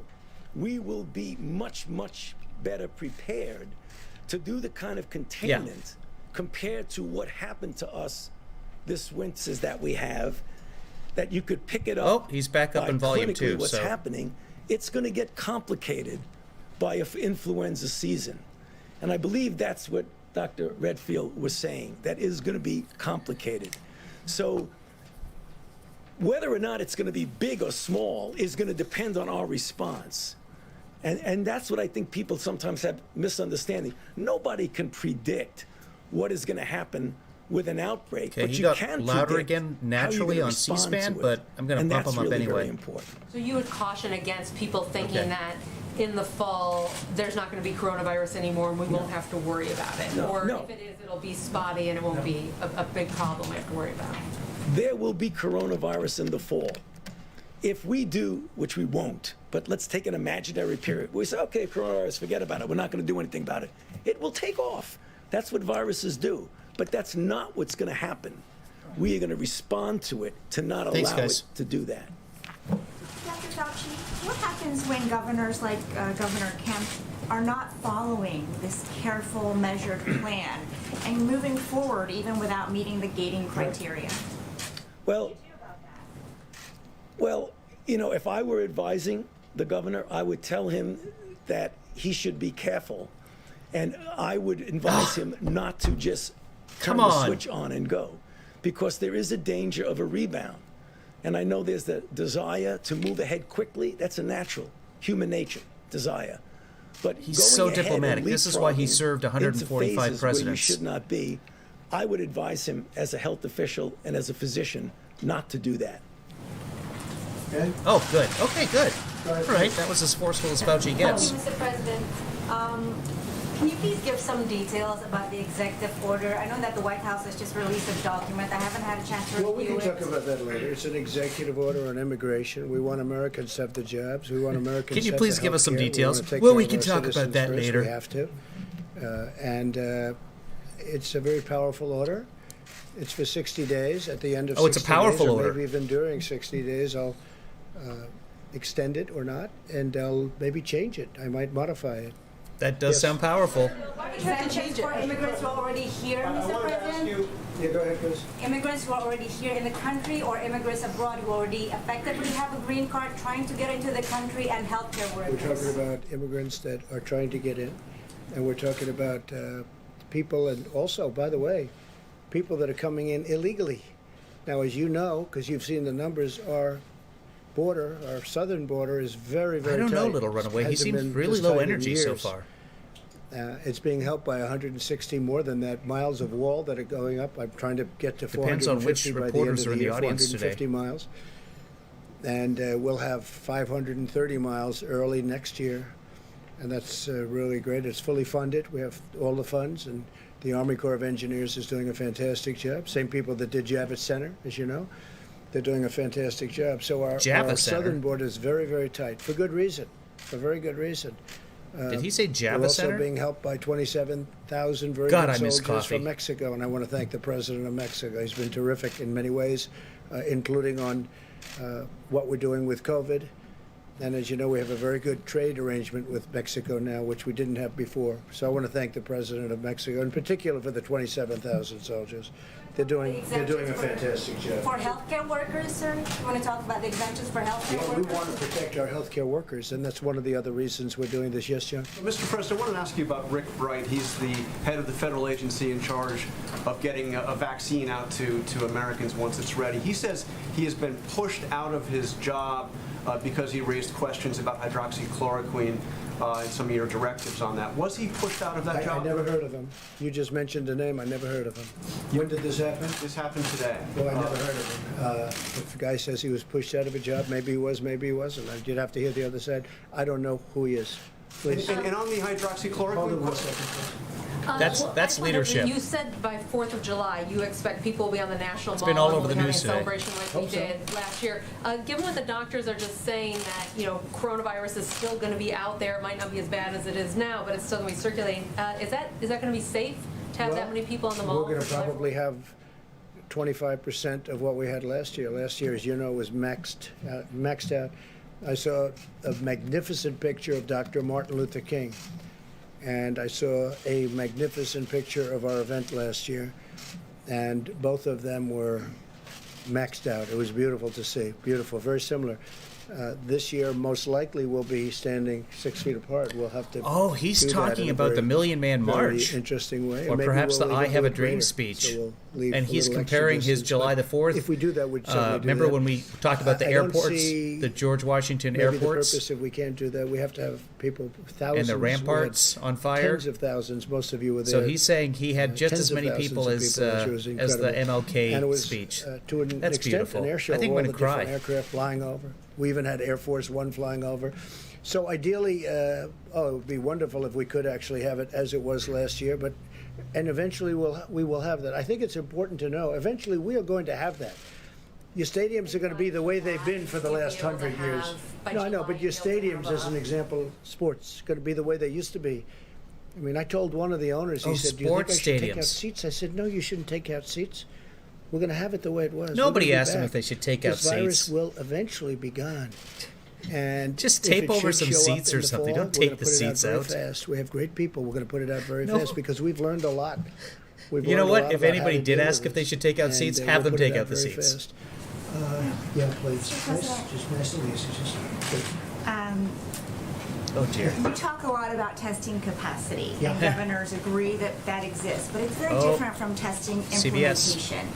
we will be much, much better prepared to do the kind of containment compared to what happened to us this winter that we have, that you could pick it up. Oh, he's back up by in volume clinically two, what's so- happening. It's going to get complicated by an influenza season. And I believe that's what Dr. Redfield was saying. That is going to be complicated. So whether or not it's going to be big or small is going to depend on our response. And that's what I think people sometimes have misunderstanding. Nobody can predict what is going to happen with an outbreak, Okay, but he you got can louder predict again how you're naturally gonna on respond C-SPAN, to it. but I'm gonna And pump that's him up really anyway. very important. So you would caution against people thinking Okay. that in the fall, there's not going to be coronavirus anymore and we won't have to worry about it. No, Or no. if it is, it'll be spotty and it won't be a big problem we have to worry about. There will be coronavirus in the fall. If we do, which we won't, but let's take an imaginary period. We say, okay, coronavirus, forget about it. We're not going to do anything about it. It will take off. That's what viruses do. But that's not what's going to happen. We are going to respond to it to not Thanks, allow guys. it to do that. Dr. Fauci, what happens when governors like Governor Kemp are not following this careful, measured plan and moving forward even without meeting the gating criteria? Well, you know, if I were advising the governor, I would tell him that he should be careful. And I would advise him not to just turn Come the on. switch on and go, because there is a danger of a rebound. And I know there's the desire to move ahead quickly. That's a natural human nature, desire. But He's going so ahead and diplomatic. This is why he leapfrogging served 145 into phases presidents. where you should not be. I would advise him as a health official and as a physician not to do that. Oh, good. Okay, good. All right, that was as forceful as Fauci Thank gets. you, Mr. President. Can you please give some details about the executive order? I know that the White House has just released a document. I haven't had a chance to Well, we review can it. talk about that later. It's an executive order on immigration. We want Americans to have the jobs. We want Americans Can you to have please the give us some healthcare. We details? wanna take Well, care we of can our talk about citizens that first. later. We have to. It's a very powerful order. It's for 60 days. At the end of 60 Oh, it's a powerful days, or order. maybe even during 60 days, I'll extend it or not, and I'll maybe change it. I might modify it. That does Yes. sound powerful. Exemptions for immigrants who are already here, Mr. President? Yeah, go ahead, Chris. Immigrants who are already here in the country or immigrants abroad who already effectively have a green card trying to get into the country and healthcare We're workers. talking about immigrants that are trying to get in, and we're talking about people, and also, by the way, people that are coming in illegally. Now, as you know, because you've seen the numbers, our border, our southern border, is very, very I don't tight. know, Little Runaway. He Hasn't seems been really this low tight in energy so years. far. It's being helped by 160 more than that miles of wall that are going up. I'm trying to get to Depends on which 450 by the end reporters of are the in the year, audience today. 450 miles. And we'll have 530 miles early next year. And that's really great. It's fully funded. We have all the funds, and the Army Corps of Engineers is doing a fantastic job. Same people that did Javits Center, as you know. They're doing a fantastic job. So our Javits Center? southern border is very, very tight, for good reason, for very good reason. Did he say We're Java also Center? being helped by 27,000 very God, good I miss soldiers coffee. from Mexico, and I want to thank the president of Mexico. He's been terrific in many ways, including on what we're doing with COVID. And as you know, we have a very good trade arrangement with Mexico now, which we didn't have before. So I want to thank the president of Mexico, in particular for the 27,000 soldiers. They're doing a fantastic job. For healthcare workers, sir? You want to talk about the exemptions for healthcare Yeah, we workers? want to protect our healthcare workers, and that's one of the other reasons we're doing this. Yes, John? Mr. President, I wanted to ask you about Rick Bright. He's the head of the federal agency in charge of getting a vaccine out to Americans once it's ready. He says he has been pushed out of his job because he raised questions about hydroxychloroquine and some of your directives on that. Was he pushed out of that I job? never heard of him. You just mentioned a name. I never heard of him. When did this happen? This happened today. Well, I never heard of him. If the guy says he was pushed out of a job, maybe he was, maybe he wasn't. You'd have to hear the other side. I don't know who he is. Please. And on the Hold on hydroxychloroquine, one second, please. That's I just wondered, leadership. You said by 4th of July, you expect people will be on the National Mall. been all and over the we'll be news having today. a celebration like Hope we so. did last year. Given what the doctors are just saying that, coronavirus is still going to be out there, it might not be as bad as it is now, but it's still going to be circulating. Is that going to be safe to have that Well, many people in the mall? We're going to probably have 25% of what we had last year. Last year, as you know, was maxed out. I saw a magnificent picture of Dr. Martin Luther King, and I saw a magnificent picture of our event last year, and both of them were maxed out. It was beautiful to see. Beautiful, very similar. This year, most likely, we'll be standing 6 feet apart. We'll have to. Oh, he's do that talking in a about the very, Million Man very March. interesting way. Or Maybe perhaps we'll the even I Have do a it Dream later. speech. So we'll leave And a he's little extra comparing his distance, July but the 4th. If we do that, we'd certainly do Remember that. when we talked about the I don't airports, see the George Washington Maybe the airports? purpose, if we can't do that, we have to have people, thousands. And the we had ramparts on fire? Tens of thousands. Most of you were there. So he's saying he had just Tens as of many thousands people of as people, which was the incredible. MLK And it was, speech. to an That's extent, beautiful. an air show. I think I'm all going the to cry. different aircraft flying over. We even had Air Force One flying over. So ideally, it would be wonderful if we could actually have it as it was last year. And eventually we will have that. I think it's important to know. Eventually, we are going to have that. Your stadiums are going to be the way they've been for the last 100 years. No, I know, but your stadiums, as an example, sports, going to be the way they used to be. I mean, I told one of the owners, he Oh, said, "Do you think I sports should take out stadiums. seats?" I said, "No, you shouldn't take out seats. We're going to have it the way it was. Nobody We're gonna be asked them back. if they should take out This virus seats. will eventually be gone. And Just if tape it over should some show up seats in or the something. fall, Don't we're take gonna the put it seats very out. fast. We have great people. We're going to put it out very No. fast because we've learned a lot. We've You know learned a what? lot If about how anybody to did deal ask with if they this. should take out And, seats, we'll have them put it take out the very seats. fast. Yeah, please. Mr. Nice, President. just nice and easy. Just Oh dear. We talk a lot about testing capacity, Yeah. and governors agree that that exists, but it's very Oh. different from testing CBS. implementation.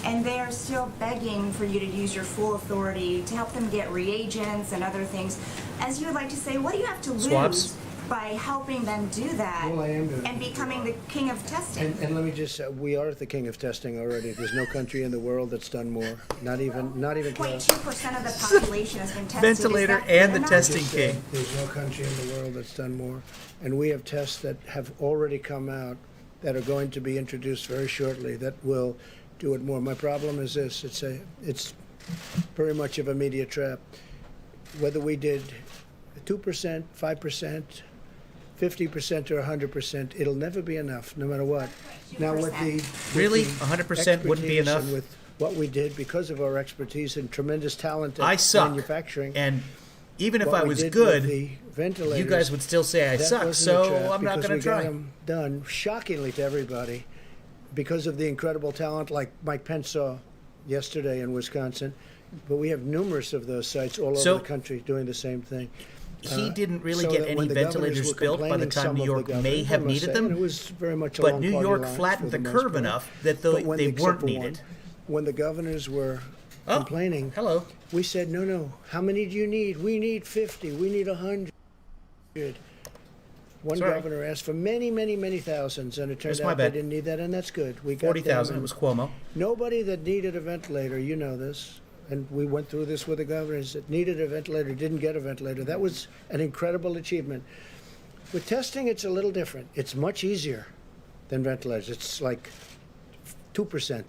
And they are still begging for you to use your full authority to help them get reagents and other things. As you would like to say, what do you have to lose Swabs? by helping them do that Well, I am doing and it. becoming the king of testing. And let me just say, we are the king of testing already. There's no country in the world that's done more. Not even close. 0.2% of the population has been tested. Is Ventilator that and the enough? testing Just king. said, there's no country in the world that's done more. And we have tests that have already come out that are going to be introduced very shortly that will do it more. My problem is this, it's very much of a media trap. Whether we did 2%, 5%, 50% or 100%, it'll never be enough, no matter what. Now with the Really? with the 100% wouldn't be expertise enough? and with what we did because of our expertise and tremendous talent at I suck. manufacturing. And even if what I we was did good, with the ventilators, you guys would still say I that suck. wasn't a So trap I'm not because going to we got try. them done shockingly to everybody because of the incredible talent like Mike Pence saw yesterday in Wisconsin. But we have numerous of those sites all So- over the country doing the same thing. He didn't really So get that any when the governors ventilators were built by the complaining, time some New of the York may governors, I have must needed say, them. and it was very much But along New party York lines flattened for the most curve part. enough that But when they except weren't for one, needed. when the governors were complaining, Hello. we said, no, how many do you need? We need 50, we need 100. One Sorry. governor asked for many, many, many thousands, and it turned That's my out they bad. didn't need that, and that's good. We got 40,000 them, was Cuomo. Nobody that needed a ventilator, you know this, and we went through this with the governors, that needed a ventilator didn't get a ventilator. That was an incredible achievement. With testing, it's a little different. It's much easier than ventilators. It's like 2%.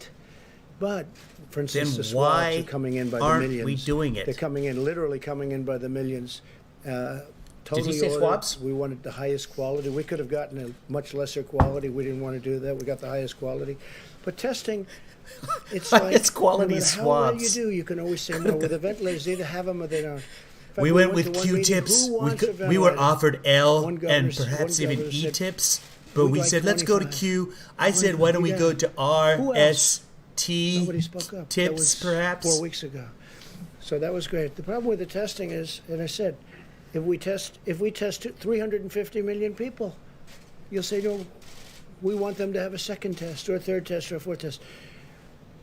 But, for instance, Then the swabs why are coming in by the aren't millions. we doing it? They're coming in, literally coming in by the millions. Totally say ordered. swabs? We wanted the highest quality. We could have gotten a much lesser quality. We didn't want to do that. We got the highest quality. But testing, it's Highest like, quality no matter how well you swabs. do, you can always say no. With the ventilators, they either have them or they don't. In fact, We went to with one meeting, Q-tips. who We, wants a we were ventilator? offered L One governor and said- perhaps one even governor said, E-tips, but "We'd we like said let's go to 25." Q. I said why don't we Yeah. go to R, Who else? S, T, Nobody spoke up. That tips was perhaps? 4 weeks ago. So that was great. The problem with the testing is, and I said, if we test 350 million people, you'll say, no, we want them to have a second test or a third test or a fourth test.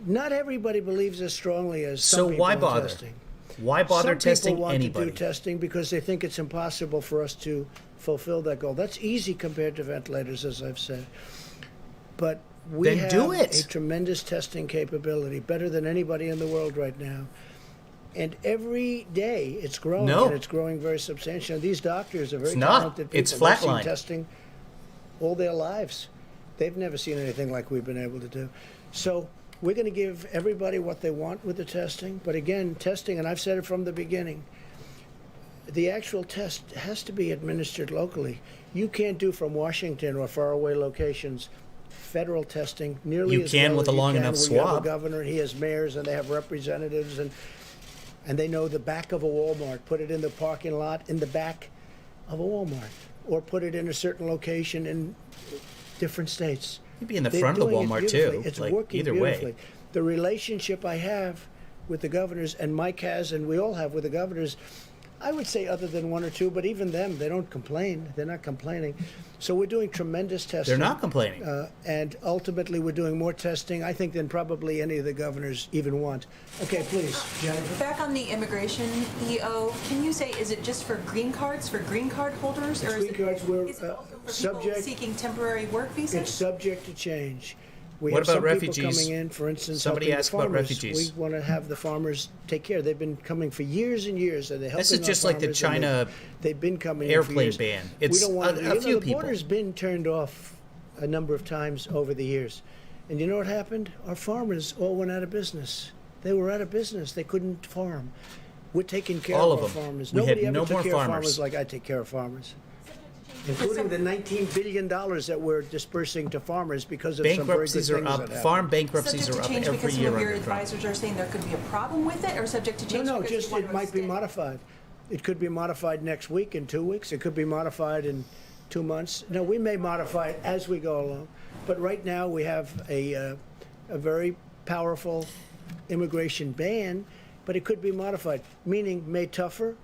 Not everybody believes as strongly as some So people why in bother? testing. Why bother Some testing people want anybody? to do testing because they think it's impossible for us to fulfill that goal. That's easy compared to ventilators, as I've said. But we Then have do it. a tremendous testing capability, better than anybody in the world right now. And every day it's growing, No. and it's growing very substantially. These doctors are very It's not. talented people. It's They've seen flatlined. testing all their lives. They've never seen anything like we've been able to do. So we're going to give everybody what they want with the testing. But again, testing, and I've said it from the beginning, the actual test has to be administered locally. You can't do from Washington or faraway locations federal testing nearly You as can well with as a you long can enough when you have swab. a governor, he has mayors, and they have representatives, and they know the back of a Walmart. Put it in the parking lot in the back of a Walmart, or put it in a certain location in different states. You'd be in the They're front of the doing it Walmart beautifully. too. It's like working either beautifully. way. The relationship I have with the governors, and Mike has, and we all have with the governors, I would say other than one or two, but even them, they don't complain. They're not complaining. So we're doing tremendous testing. They're not complaining. And ultimately, we're doing more testing, I think, than probably any of the governors even want. Okay, please, Jennifer. Back on the immigration EO, can you say, is it just for green cards, for green card holders? Or Green cards were is it also for subject. people seeking temporary work visas? It's subject to change. We What have some about people refugees? coming in, for instance, Somebody helping the asked about farmers. refugees. We want to have the farmers take care. They've been coming for years and years, and they're helping This is our just like the farmers, and China they've been coming in for airplane years. ban. We It's don't want a you know, few the people. border's been turned off a number of times over the years, and you know what happened? Our farmers all went out of business. They were out of business. They couldn't farm. We're taking care All of of our them. farmers. We had Nobody ever no took more care of farmers. farmers like I take care of farmers. Including the $19 billion that we're dispersing to farmers because of some very good Bankruptcies things are up. that happened. Farm bankruptcies Subject are to up change every because some year of your under Trump. advisors are saying there could be a problem with it, or subject to change? No, because you just want it to might be extend? modified. It could be modified next week, in 2 weeks. It could be modified in 2 months. No, we may modify it as we go along. But right now we have a very powerful immigration ban, but it could be modified, meaning made tougher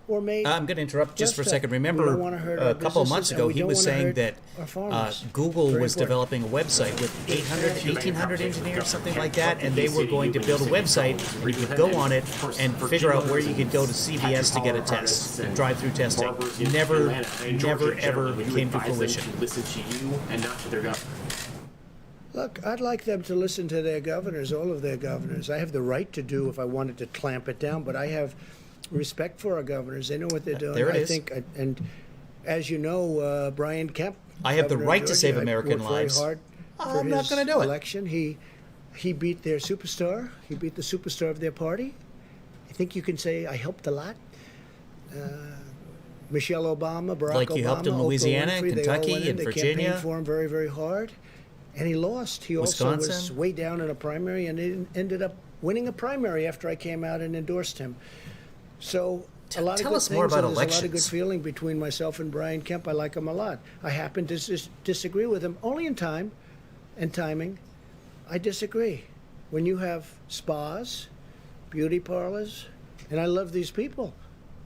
or made. I'm going to interrupt just for a that. second. We Remember, don't wanna hurt our a couple of months businesses, and ago, we he don't was wanna saying hurt that our farmers. Google Very was important. developing a website with 1,800 engineers, something like that, and they were going to build a website where you could go on it and figure out where you could go to CVS to get a test, drive-through testing. Never, ever came to fruition. Listen to you and not to their governor. Look, I'd like them to listen to their governors, all of their governors. I have the right to do if I wanted to clamp it down, but I have respect for our governors. They know what they're doing. There it I is. think, and as you know, Brian Kemp. I have the governor of right to Georgia, save I American worked very lives. hard for I'm not his gonna do it. election. He beat their superstar. He beat the superstar of their party. I think you can say I helped a lot. Michelle Obama, Barack Like Obama, you helped in Oprah Louisiana, Winfrey, they all Kentucky, went in. and They Virginia. campaigned for him very, very hard, and he lost. He also was Wisconsin. way down in a primary, and he ended up winning a primary after I came out and endorsed him. So a lot Tell of good us more things, about and there's a lot of good elections. feeling between myself and Brian Kemp. I like him a lot. I happen to disagree with him only in time and timing. I disagree. When you have spas, beauty parlors, and I love these people.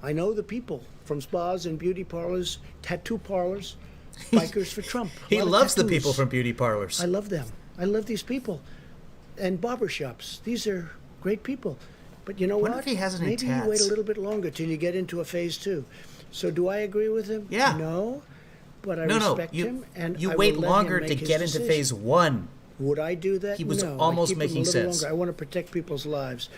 I know the people from spas and beauty parlors, tattoo parlors, bikers for Trump. A He lot of loves the tattoos. people from beauty parlors. I love them. I love these people. And barbershops. These are great people. But you know Wonder what? if he has any Maybe you wait tats. a little bit longer till you get into a phase 2. So do I agree with him? Yeah. No. But I No, respect you, him, and you I wait will let longer him to make his get into decision. phase 1. Would I do that? He was No, almost I keep him a making little sense. longer. I want to protect people's lives,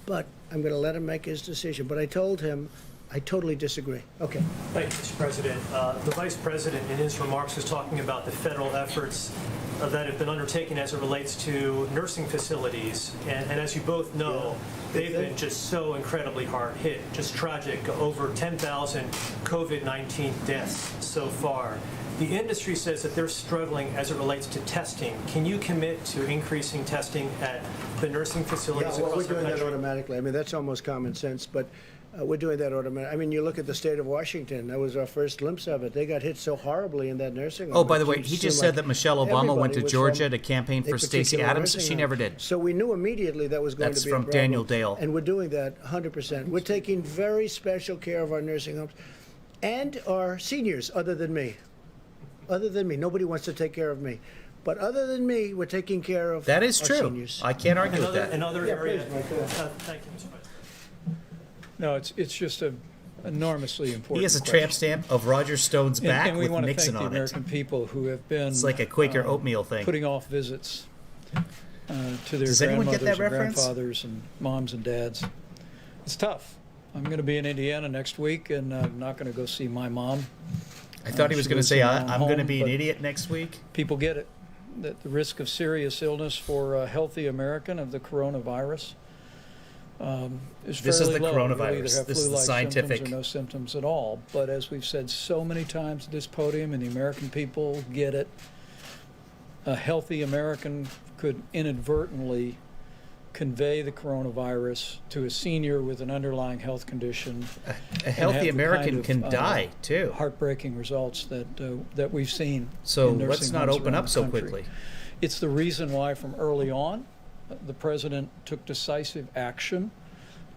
but I'm going to let him make his decision. But I told him I totally disagree. Okay. Thank you, Mr. President. The Vice President, in his remarks, was talking about the federal efforts that have been undertaken as it relates to nursing facilities. And as you both know, they've been just so incredibly hard hit, just tragic. Over 10,000 COVID-19 deaths so far. The industry says that they're struggling as it relates to testing. Can you commit to increasing testing at the nursing facilities Yeah, well, we're across the doing that country? automatically. I mean, that's almost common sense, but we're doing that automatically. I mean, you look at the state of Washington. That was our first glimpse of it. They got hit so horribly in that nursing home. Oh, by the It way, seemed he to just seem said like that Michelle Obama went to everybody was Georgia from to campaign a for Stacey particular Adams. nursing She home. never did. So we knew immediately that was going That's to be a from problem. Daniel Dale. And we're doing that 100%. We're taking very special care of our nursing homes and our seniors, other than me. Other than me. Nobody wants to take care of me. But other than me, we're taking care of That is our true. seniors. I can't argue with that. Another Yeah, area. please, Mike, go ahead. Thank you, Mr. President. No, it's just a enormously important. He has a question. tramp stamp of Roger Stone's back and we with want to Nixon thank the on it. American people who have been. It's like a Quaker oatmeal thing. Putting off visits to their Does anyone get grandmothers that and reference? grandfathers and moms and dads. It's tough. I'm going to be in Indiana next week, and I'm not going to go see my mom. I thought he was She going to lives say, in my own I'm going to home, be an but idiot next week. People get it. That the risk of serious illness for a healthy American of the coronavirus is This is fairly the low. coronavirus. You'll either have This is the flu-like scientific- symptoms or no symptoms at all. But as we've said so many times at this podium, and the American people get it, a healthy American could inadvertently convey the coronavirus to a senior with an underlying health condition. A and healthy have the American kind of, can die, too. Heartbreaking results that we've seen. So in let's nursing not homes open around up the so country. quickly. It's the reason why, from early on, the president took decisive action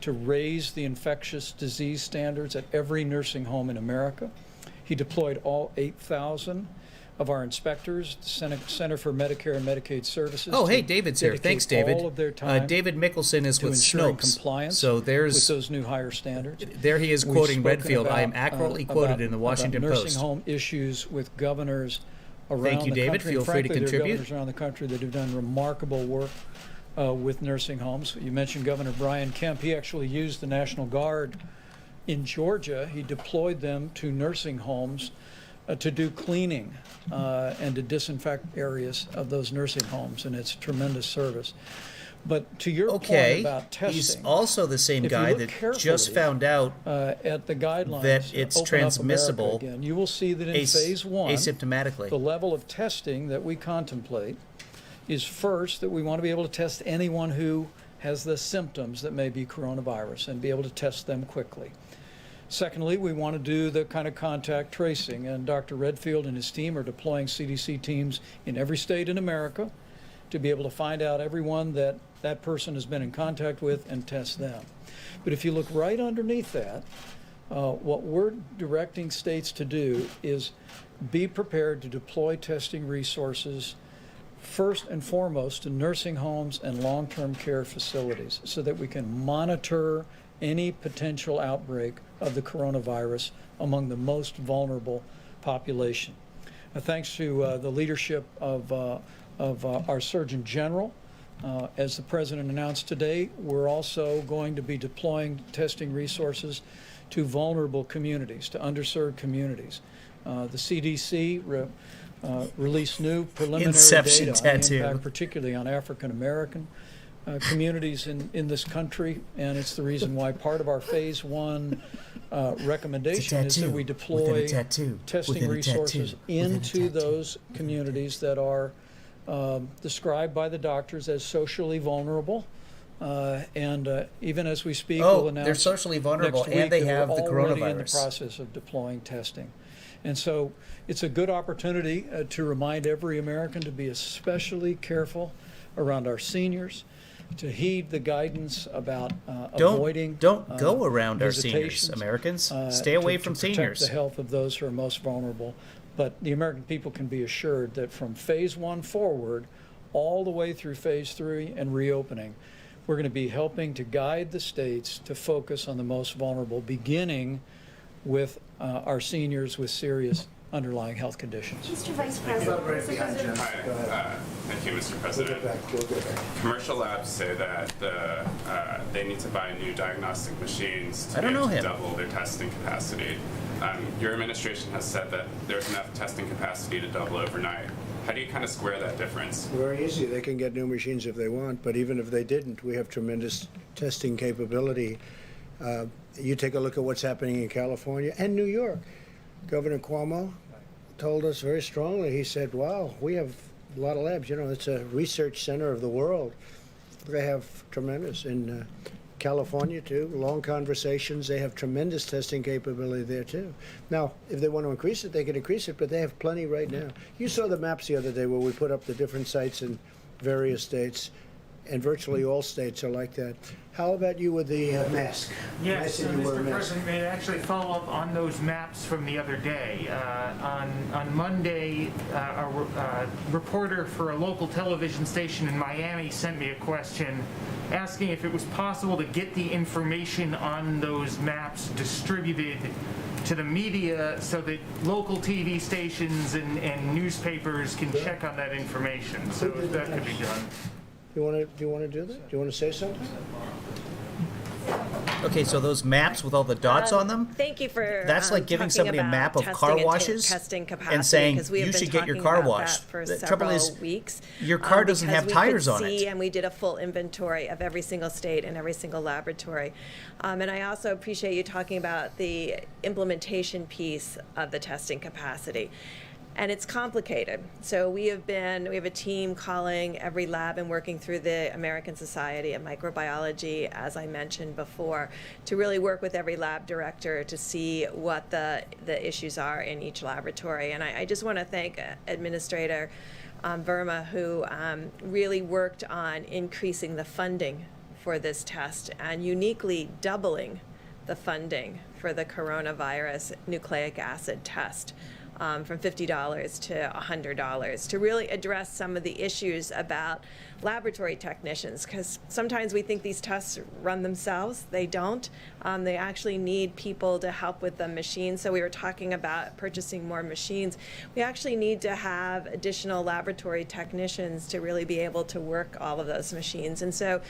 to raise the infectious disease standards at every nursing home in America. He deployed all 8,000 of our inspectors, the Center for Medicare and Medicaid Services. Oh, to hey, David's here. dedicate Thanks, David. All of their time David Mickelson is to with ensuring Snopes. compliance So with there's those new higher standards. there he is We've quoting spoken Redfield. I am about, accurately quoted about- in the Washington about nursing Post. home issues with governors around Thank you, the David. country. Feel And free to frankly, there are contribute. governors around the country that have done remarkable work with nursing homes. You mentioned Governor Brian Kemp. He actually used the National Guard in Georgia. He deployed them to nursing homes to do cleaning and to disinfect areas of those nursing homes, and it's tremendous service. But to your Okay, point about testing, he's also the same if you guy look that carefully, just found out at the guidelines that it's Open Up transmissible America again, you will see that in phase 1, asymptomatically. the level of testing that we contemplate is first that we want to be able to test anyone who has the symptoms that may be coronavirus and be able to test them quickly. Secondly, we want to do the kind of contact tracing, and Dr. Redfield and his team are deploying CDC teams in every state in America to be able to find out everyone that that person has been in contact with and test them. But if you look right underneath that, What we're directing states to do is be prepared to deploy testing resources first and foremost to nursing homes and long-term care facilities so that we can monitor any potential outbreak of the coronavirus among the most vulnerable population. Thanks to the leadership of our Surgeon General, as the President announced today, we're also going to be deploying testing resources to vulnerable communities, to underserved communities. The CDC released new preliminary Inception data on tattoo. the impact, particularly on African American communities in this country, and it's the reason why part of our phase 1 recommendation is that we deploy testing resources into those communities that are described by the doctors as socially vulnerable. Even as we speak, we'll announce they're socially vulnerable next week and they that have we're the already in the coronavirus. process of deploying testing. And so it's a good opportunity to remind every American to be especially careful around our seniors, to heed the guidance about avoiding Don't go around our seniors, visitations, Americans. Stay away from to protect seniors. the health of those who are most vulnerable. But the American people can be assured that from phase 1 forward, all the way through phase 3 and reopening, we're going to be helping to guide the states to focus on the most vulnerable, beginning with our seniors with serious underlying health conditions. Mr. Vice President. Thank you, Mr. President. Commercial labs say that they need to buy new diagnostic machines to be able to double their testing capacity. Your administration has said that there's enough testing capacity to double overnight. How do you kind of square that difference? Very easy. They can get new machines if they want, but even if they didn't, we have tremendous testing capability. You take a look at what's happening in California and New York. Governor Cuomo told us very strongly, he said, wow, we have a lot of labs. You know, it's a research center of the world. They have tremendous. In California, too, long conversations. They have tremendous testing capability there, too. Now, if they want to increase it, they can increase it, but they have plenty right now. You saw the maps the other day where we put up the different sites in various states, and virtually all states are like that. How about you with the mask? Yes, Mr. President, may I actually follow up on those maps from the other day. On Monday, a reporter for a local television station in Miami sent me a question asking if it was possible to get the information on those maps distributed to the media so that local TV stations and newspapers can check on that information. So if that could be done. Do you want to do that? Do you want to say something? Okay, so those maps with all the dots on them, thank you for that's like giving somebody a map of car washes and saying you should get your car washed. The trouble is, your car doesn't have tires on it. And we did a full inventory of every single state and every single laboratory. And I also appreciate you talking about the implementation piece of the testing capacity. And it's complicated. So we have a team calling every lab and working through the American Society of Microbiology, as I mentioned before, to really work with every lab director to see what the issues are in each laboratory. And I just want to thank Administrator Verma, who really worked on increasing the funding for this test and uniquely doubling the funding for the coronavirus nucleic acid test. From $50 to $100 to really address some of the issues about laboratory technicians, because sometimes we think these tests run themselves. They don't. They actually need people to help with the machines. So we were talking about purchasing more machines. We actually need to have additional laboratory technicians to really be able to work all of those machines. And so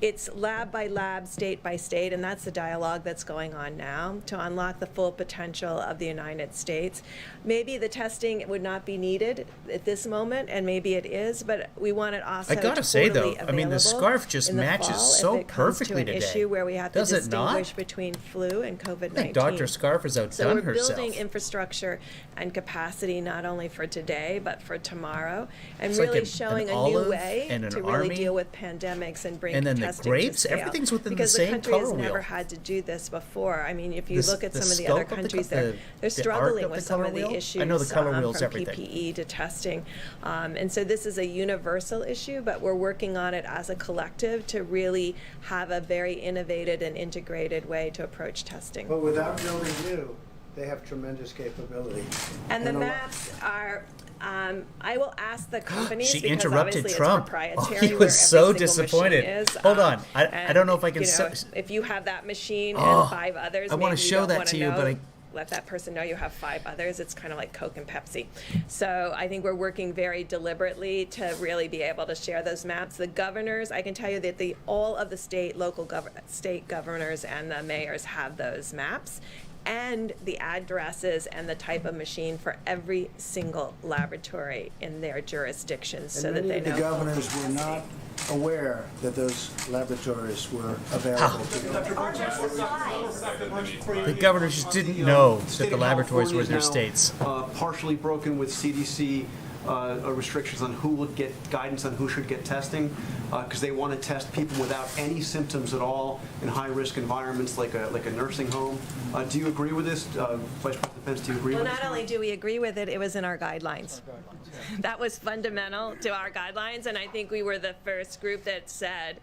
it's lab by lab, state by state, and that's the dialogue that's going on now to unlock the full potential of the United States. Maybe the testing would not be needed at this moment, and maybe it is, but we want it also I gotta say though, I mean the scarf just matches so perfectly today. Issue where we have to Does it not? distinguish between flu and COVID-19. I think Dr. Scarf has outdone so we're herself. building infrastructure and capacity not only for today but for tomorrow, and It's really like showing an a new olive way and an to really army. deal with pandemics and bring And then the testing grapes, to scale. everything's within the because same the country color has never wheel. had to do this before. I mean, if you The look at the some of the other scope of the countries, co- they're the arc struggling of with the some color of the wheel? issues issues. I know the color wheel's from everything. PPE to testing. And so this is a universal issue, but we're working on it as a collective to really have a very innovative and integrated way to approach testing. But without building new, they have tremendous capability. And the a lot- maps are, I will ask the companies She because interrupted obviously Trump. it's proprietary. Oh, he where was so every single disappointed. machine is. Hold on. I don't know if I can you know, say- if you have that machine Oh, and 5 others, I wanna maybe you show don't that wanna to you, but know. I- Let that person know you have 5 others. It's kind of like Coke and Pepsi. So I think we're working very deliberately to really be able to share those maps. The governors, I can tell you that all of the state governors and the mayors have those maps, and the addresses and the type of machine for every single laboratory in their jurisdictions, so And that many they of the know. governors were not aware that those laboratories were available to them. The governors just didn't know State that the of laboratories were in their California is states. now, partially broken with CDC restrictions on who would get guidance on who should get testing, because they want to test people without any symptoms at all in high-risk environments like a nursing home. Do you agree with this, Vice President Pence? Do you agree Well, with this? not only do we agree with it, it was in our guidelines. That was fundamental to our guidelines, and I think we were the first group that said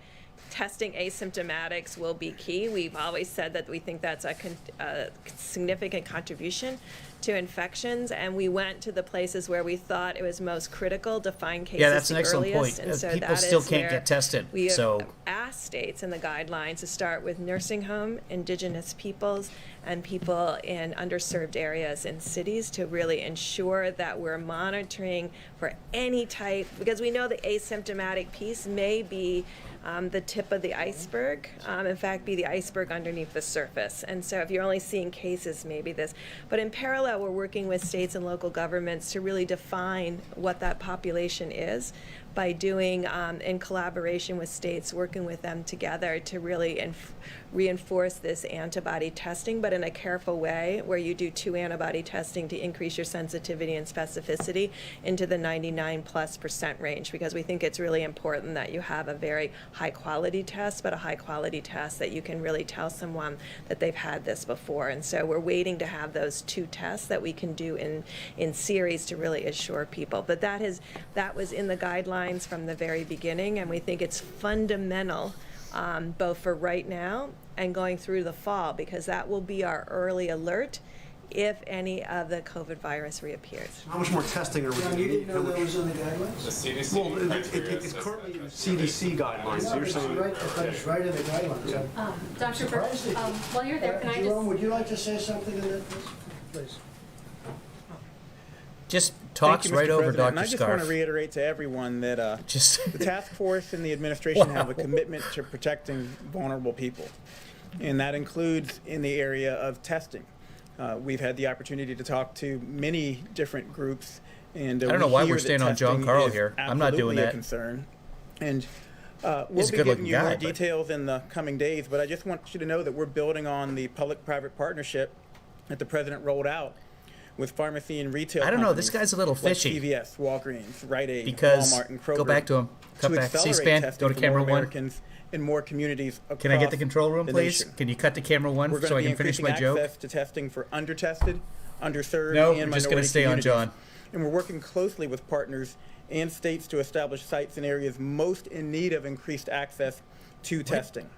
testing asymptomatics will be key. We've always said that we think that's a significant contribution to infections, and we went to the places where we thought it was most critical to find cases Yeah, that's an the excellent earliest. point. And so People that still is can't where get tested, we have so- asked states in the guidelines to start with nursing home, indigenous peoples, and people in underserved areas in cities to really ensure that we're monitoring for any type, because we know the asymptomatic piece may be the tip of the iceberg, in fact, be the iceberg underneath the surface. And so if you're only seeing cases, maybe this. But in parallel, we're working with states and local governments to really define what that population is by doing, in collaboration with states, working with them together to really reinforce this antibody testing, but in a careful way where you do 2 antibody testing to increase your sensitivity and specificity into the 99+% range, because we think it's really important that you have a very high quality test, but a high quality test that you can really tell someone that they've had this before. And so we're waiting to have those 2 tests that we can do in series to really assure people. But that was in the guidelines from the very beginning, and we think it's fundamental both for right now and going through the fall, because that will be our early alert if any of the COVID virus reappears. How much more testing are we John, going you to didn't need? know that was in the guidelines? The CDC Well, criteria it's says currently in the that. CDC guidelines. No, You're it's saying right, it's right in the guidelines. Dr. Burke, Surprised that- while you're there, can I Jerome, just, would you like to say something in that, please? Just Thank talks you, Mr. right over President. And Dr. I just want Scarf. to reiterate to everyone that Just the task force and the administration have a Wow. commitment to protecting vulnerable people, and that includes in the area of testing. We've had the opportunity to talk to many different groups, and I don't know we why hear we're that staying on John testing Carl is here. I'm not doing absolutely a that. concern. And we'll He's a be good-looking giving you guy, more but- details in the coming days, but I just want you to know that we're building on the public-private partnership that the president rolled out with pharmacy and retail I don't know, this companies guy's a little like fishy. CVS, Walgreens, Rite Aid, Because- Walmart, and Kroger. go back to him. Cut to back. accelerate C-SPAN, testing go to for camera more 1. Americans in more communities across Can I get the control room, the please? nation. Can you cut to camera 1 We're going so to I be can finish increasing my joke? access to testing for undertested, underserved, No, and we're just minority gonna stay on communities. John. And we're working closely with partners and states to establish sites in areas most in need of increased access to testing.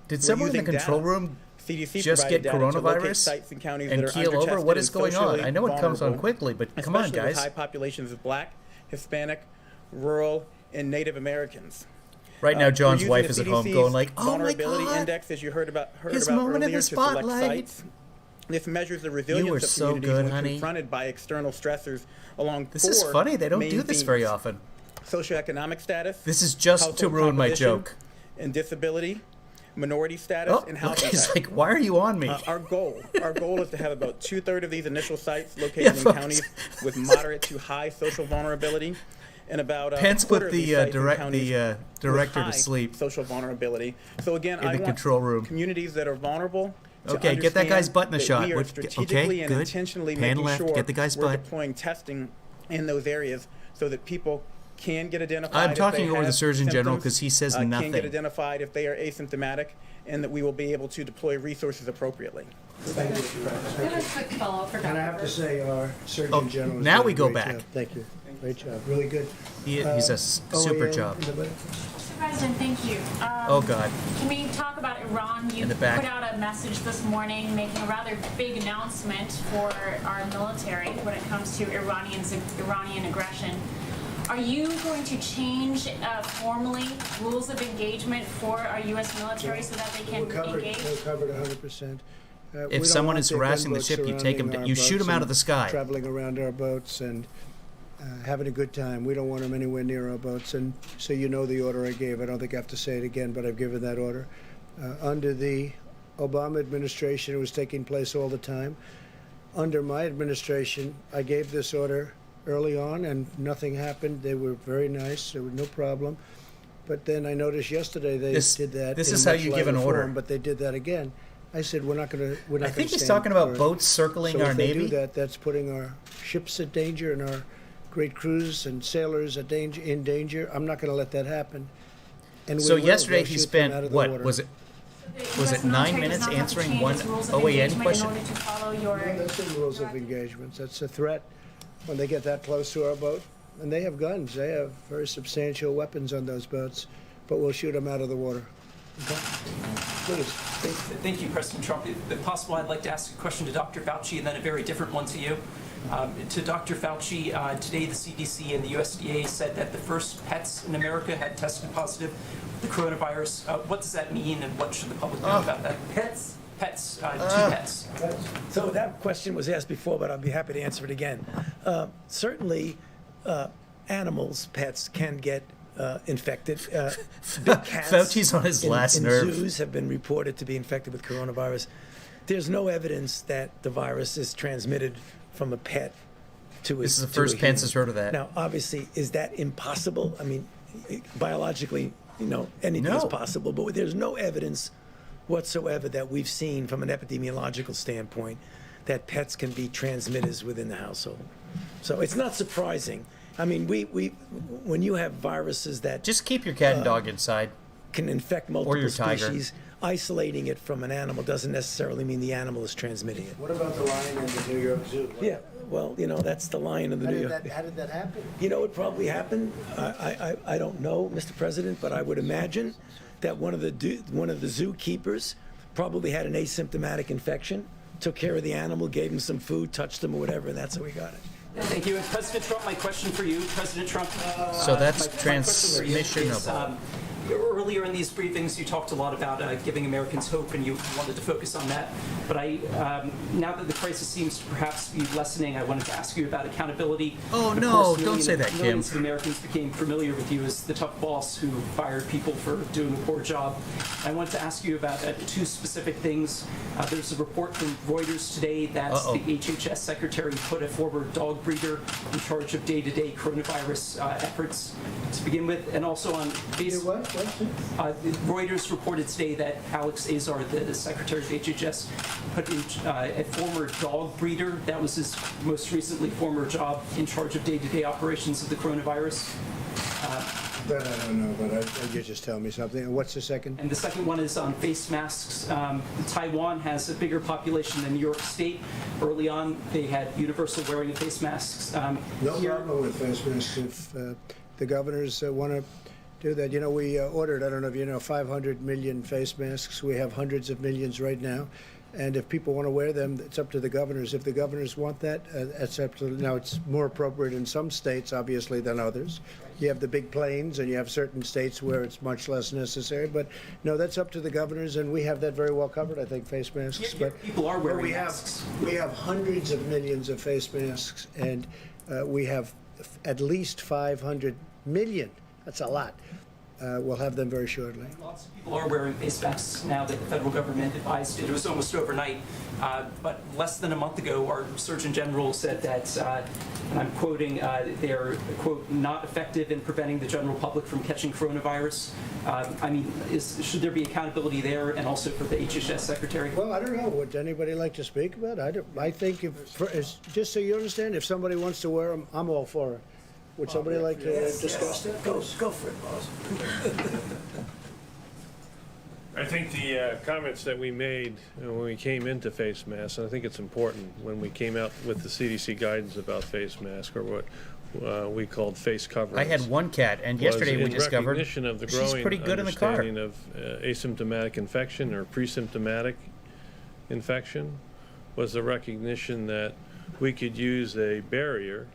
Did We're someone in the using control data. room CDC just get provided data to locate coronavirus sites and counties and that are keel over? What undertested is and going on? socially I know it comes on vulnerable, quickly, but come on, especially with guys. high populations of Black, Hispanic, rural, and Native Americans. Right now, We're John's using wife the is at home CDC's going like, "Oh my vulnerability God, index, as you heard about his moment in earlier, the to select spotlight." sites. This measures the You resilience were of so communities good, when honey. confronted by external stressors along This is 4 funny. They don't main do this very themes: often. socioeconomic status. This is just to household ruin my composition, joke. And disability, minority status, Oh, and look, housing he's type. like, "Why are you on me?" Our goal is to have about 2/3 of these initial sites located Yeah, in folks. counties with moderate to high social vulnerability, and about Pence a quarter put of these the sites in direct counties the with director high to sleep social vulnerability. So again, in I the want control room. communities that are vulnerable to Okay, get that guy's understand butt in a that shot. We are What- strategically okay, and good. intentionally Pan making left, sure get the guy's we're butt. deploying testing in those areas so that people can get identified. I'm if talking they over the have Surgeon General symptoms, because he says Can nothing. get identified if they are asymptomatic, and that we will be able to deploy resources appropriately. Thank you. I have a quick follow-up for Dr. And I have to say, our Surgeon General. is now doing we a go great back. job. Thank you. Great job. Really good. He's a super OAN job. in the middle. Mr. President, thank you. Oh, God. Can we talk about Iran? You In the back. put out a message this morning making a rather big announcement for our military when it comes to Iranian aggression. Are you going to change formally rules of engagement for our U.S. military so that they can engage? We're covered 100%. We don't someone want is their harassing the gunboats ship, you take 'em surrounding down- our you shoot 'em boats out and of the sky. Traveling around our boats and having a good time. We don't want them anywhere near our boats. And so you know the order I gave. I don't think I have to say it again, but I've given that order. Under the Obama administration, it was taking place all the time. Under my administration, I gave this order early on, and nothing happened. They were very nice. There was no problem. But then I noticed yesterday they did that. This in is a how much you give an lighter order. form, but they did that again. I said we're not going to. We're not. I think gonna he's stand talking about for it. boats circling So our if they Navy. do that, that's putting our ships at danger and our great crews and sailors at danger. In danger. I'm not going to let that happen. And we So will. yesterday We'll he shoot them out spent of the what water. was it? The Was US it 9 military does minutes not have to answering change one its rules of OAN engagement question? in order to follow your. Well, that's in rules of engagements. That's a threat when they get that close to our boat. And they have guns. They have very substantial weapons on those boats. But we'll shoot them out of the water. Okay? Please. Thank you, President Trump. If possible, I'd like to ask a question to Dr. Fauci and then a very different one to you. To Dr. Fauci, today the CDC and the USDA said that the first pets in America had tested positive with the coronavirus. What does that mean, and what should the public know about that? Pets? Pets, 2 pets. So that question was asked before, but I'll be happy to answer it again. Certainly, animals, pets, can get infected. Big cats Fauci's on his last in nerve. zoos have been reported to be infected with coronavirus. There's no evidence that the virus is transmitted from a pet to a This is the to first a Pence human. has heard of that. Now, obviously, is that impossible? I mean, biologically, anything is No. possible, but there's no evidence whatsoever that we've seen from an epidemiological standpoint that pets can be transmitters within the household. So it's not surprising. I mean, we when you have viruses that just keep your cat and dog inside, can infect multiple your tiger. species, isolating it from an animal doesn't necessarily mean the animal is transmitting it. What about the lion in the New York Zoo? Yeah, well, that's the lion in the New York. How did that happen? It probably happened. I don't know, Mr. President, but I would imagine that one of the zookeepers probably had an asymptomatic infection, took care of the animal, gave him some food, touched him or whatever, and that's how we got it. Thank you. And President Trump, my question for you, President Trump. So that's my question for you is, transmissionable. Earlier in these briefings, you talked a lot about giving Americans hope, and you wanted to focus on that. But now that the crisis seems to perhaps be lessening, I wanted to ask you about accountability. Oh, Of no, course, don't say that, Kim. Millions of Americans became familiar with you as the tough boss who fired people for doing a poor job. I wanted to ask you about 2 specific things. There's a report from Reuters today that the HHS secretary put a former dog breeder in charge of day-to-day coronavirus efforts to begin with, and also on Facebook. Reuters reported today that Alex Azar, the Secretary of HHS, put a former dog breeder, that was his most recently former job, in charge of day-to-day operations of the coronavirus. That I don't know, but you just tell me something. What's the second? And the second one is on face masks. Taiwan has a bigger population than New York State. Early on, they had universal wearing of face masks. No problem with face masks if the governors want to do that. We ordered, I don't know if you know, 500 million face masks. We have hundreds of millions right now. And if people want to wear them, it's up to the governors. If the governors want that, it's up to. Now, it's more appropriate in some states, obviously, than others. You have the big plains, and you have certain states where it's much less necessary. But no, that's up to the governors, and we have that very well covered, I think, face masks. But people are wearing masks. We have hundreds of millions of face masks, and we have at least 500 million. That's a lot. We'll have them very shortly. Lots of people are wearing face masks now that the federal government advised it. It was almost overnight. But less than a month ago, our Surgeon General said that, and I'm quoting, they're, quote, not effective in preventing the general public from catching coronavirus. Should there be accountability there, and also for the HHS Secretary? Well, I don't know. Would anybody like to speak about it? I think, just so you understand, if somebody wants to wear them, I'm all for it. Would somebody like to discuss that? Go for it, boss. I think the comments that we made when we came into face masks, and I think it's important when we came out with the CDC guidance about face masks, or what we called face coverings. I had one cat, and yesterday we discovered recognition of the she's growing pretty good in the car. understanding of asymptomatic infection or pre-symptomatic infection, was the recognition that we could use a barrier.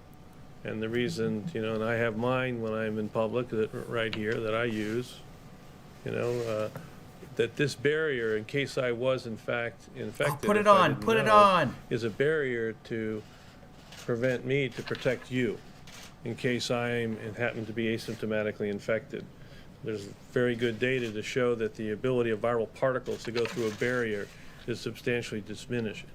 And the reason, and I have mine when I'm in public, that right here, that I use, that this barrier, in case I was in fact infected, put it on, put it on, is a barrier to prevent me to protect you, in case I happen to be asymptomatically infected. There's very good data to show that the ability of viral particles to go through a barrier is substantially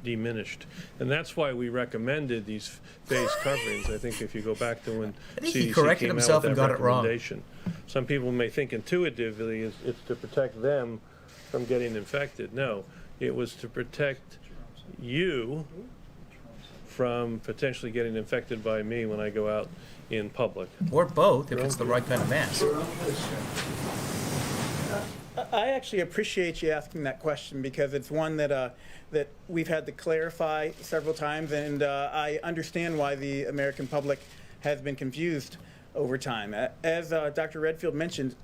diminished. And that's why we recommended these face coverings. I think if you go back to when I think he CDC corrected came out himself with and that got it wrong. recommendation. Some people may think intuitively it's to protect them from getting infected. No, it was to protect you from potentially getting infected by me when I go out in public. Or both, if it's the right kind of mask. I actually appreciate you asking that question, because it's one that that we've had to clarify several times, and I understand why the American public has been confused over time. As Dr. Redfield mentioned,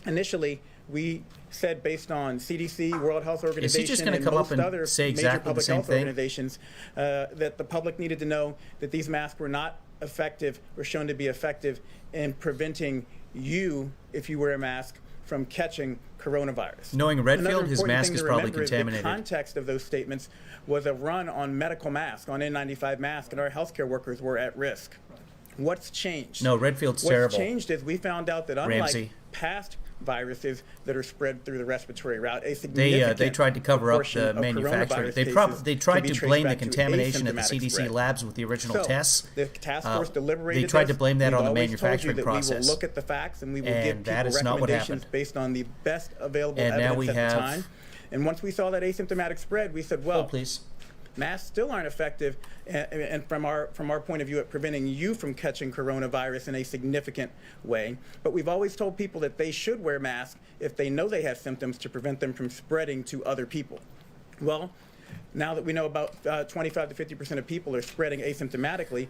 initially we said, based on CDC, World Health Organization, and most other major public health organizations, that the public needed to know that these masks were not effective, or shown to be effective in preventing you, if you wear a mask, from catching coronavirus. Knowing Redfield, his mask is probably contaminated. The context of those statements was a run on medical masks, on N95 masks, and our healthcare workers were at risk. What's changed? No, Redfield's terrible. What's changed is we found out that unlike Ramsey. past viruses that are spread through the respiratory route, a significant they tried to cover up proportion the of manufacturer. coronavirus They cases tried can be to traced blame the back to contamination at the asymptomatic CDC spread. labs with the original So, tests. the task force deliberated They tried this. to blame that We've on the always told you manufacturing that process. We will look at the facts, and we will give And that people is not what recommendations happened. based on the best available And now evidence we at the have- time. And once we saw that asymptomatic spread, we said, well, please. masks still aren't effective, and from our point of view, at preventing you from catching coronavirus in a significant way. But we've always told people that they should wear masks if they know they have symptoms, to prevent them from spreading to other people. Well, now that we know about 25 to 50% of people are spreading asymptomatically,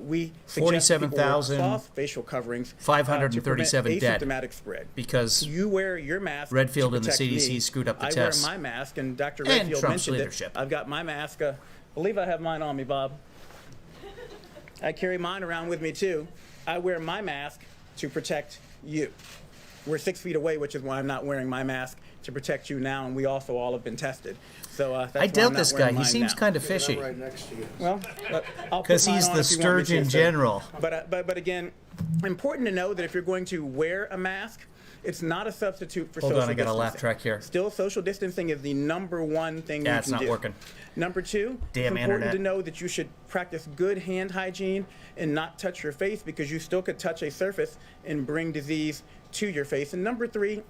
we suggest people wear 47,000 cloth facial coverings 537 to dead prevent asymptomatic spread. because You wear your mask. Redfield to and the protect CDC me. screwed up the I tests. wear my mask, and Dr. And Redfield Trump's mentioned leadership. it. I've got my mask. I believe I have mine on me, Bob. I carry mine around with me too. I wear my mask to protect you. We're 6 feet away, which is why I'm not wearing my mask, to protect you now, and we also all have been tested. So that's why I I'm doubt not this wearing guy. He mine seems now. kind of fishy. Right next to you. Well, I'll put 'Cause mine he's on the if you want me to, Sturgeon sir. General. But again, important to know that if you're going to wear a mask, it's not a substitute for Hold social on, I got a laugh distancing. track here. Still, social distancing is the #1 thing Yeah, you it's can not do. working. Number two, Damn it's important internet. to know that you should practice good hand hygiene and not touch your face, because you still could touch a surface and bring disease to your face. And number three,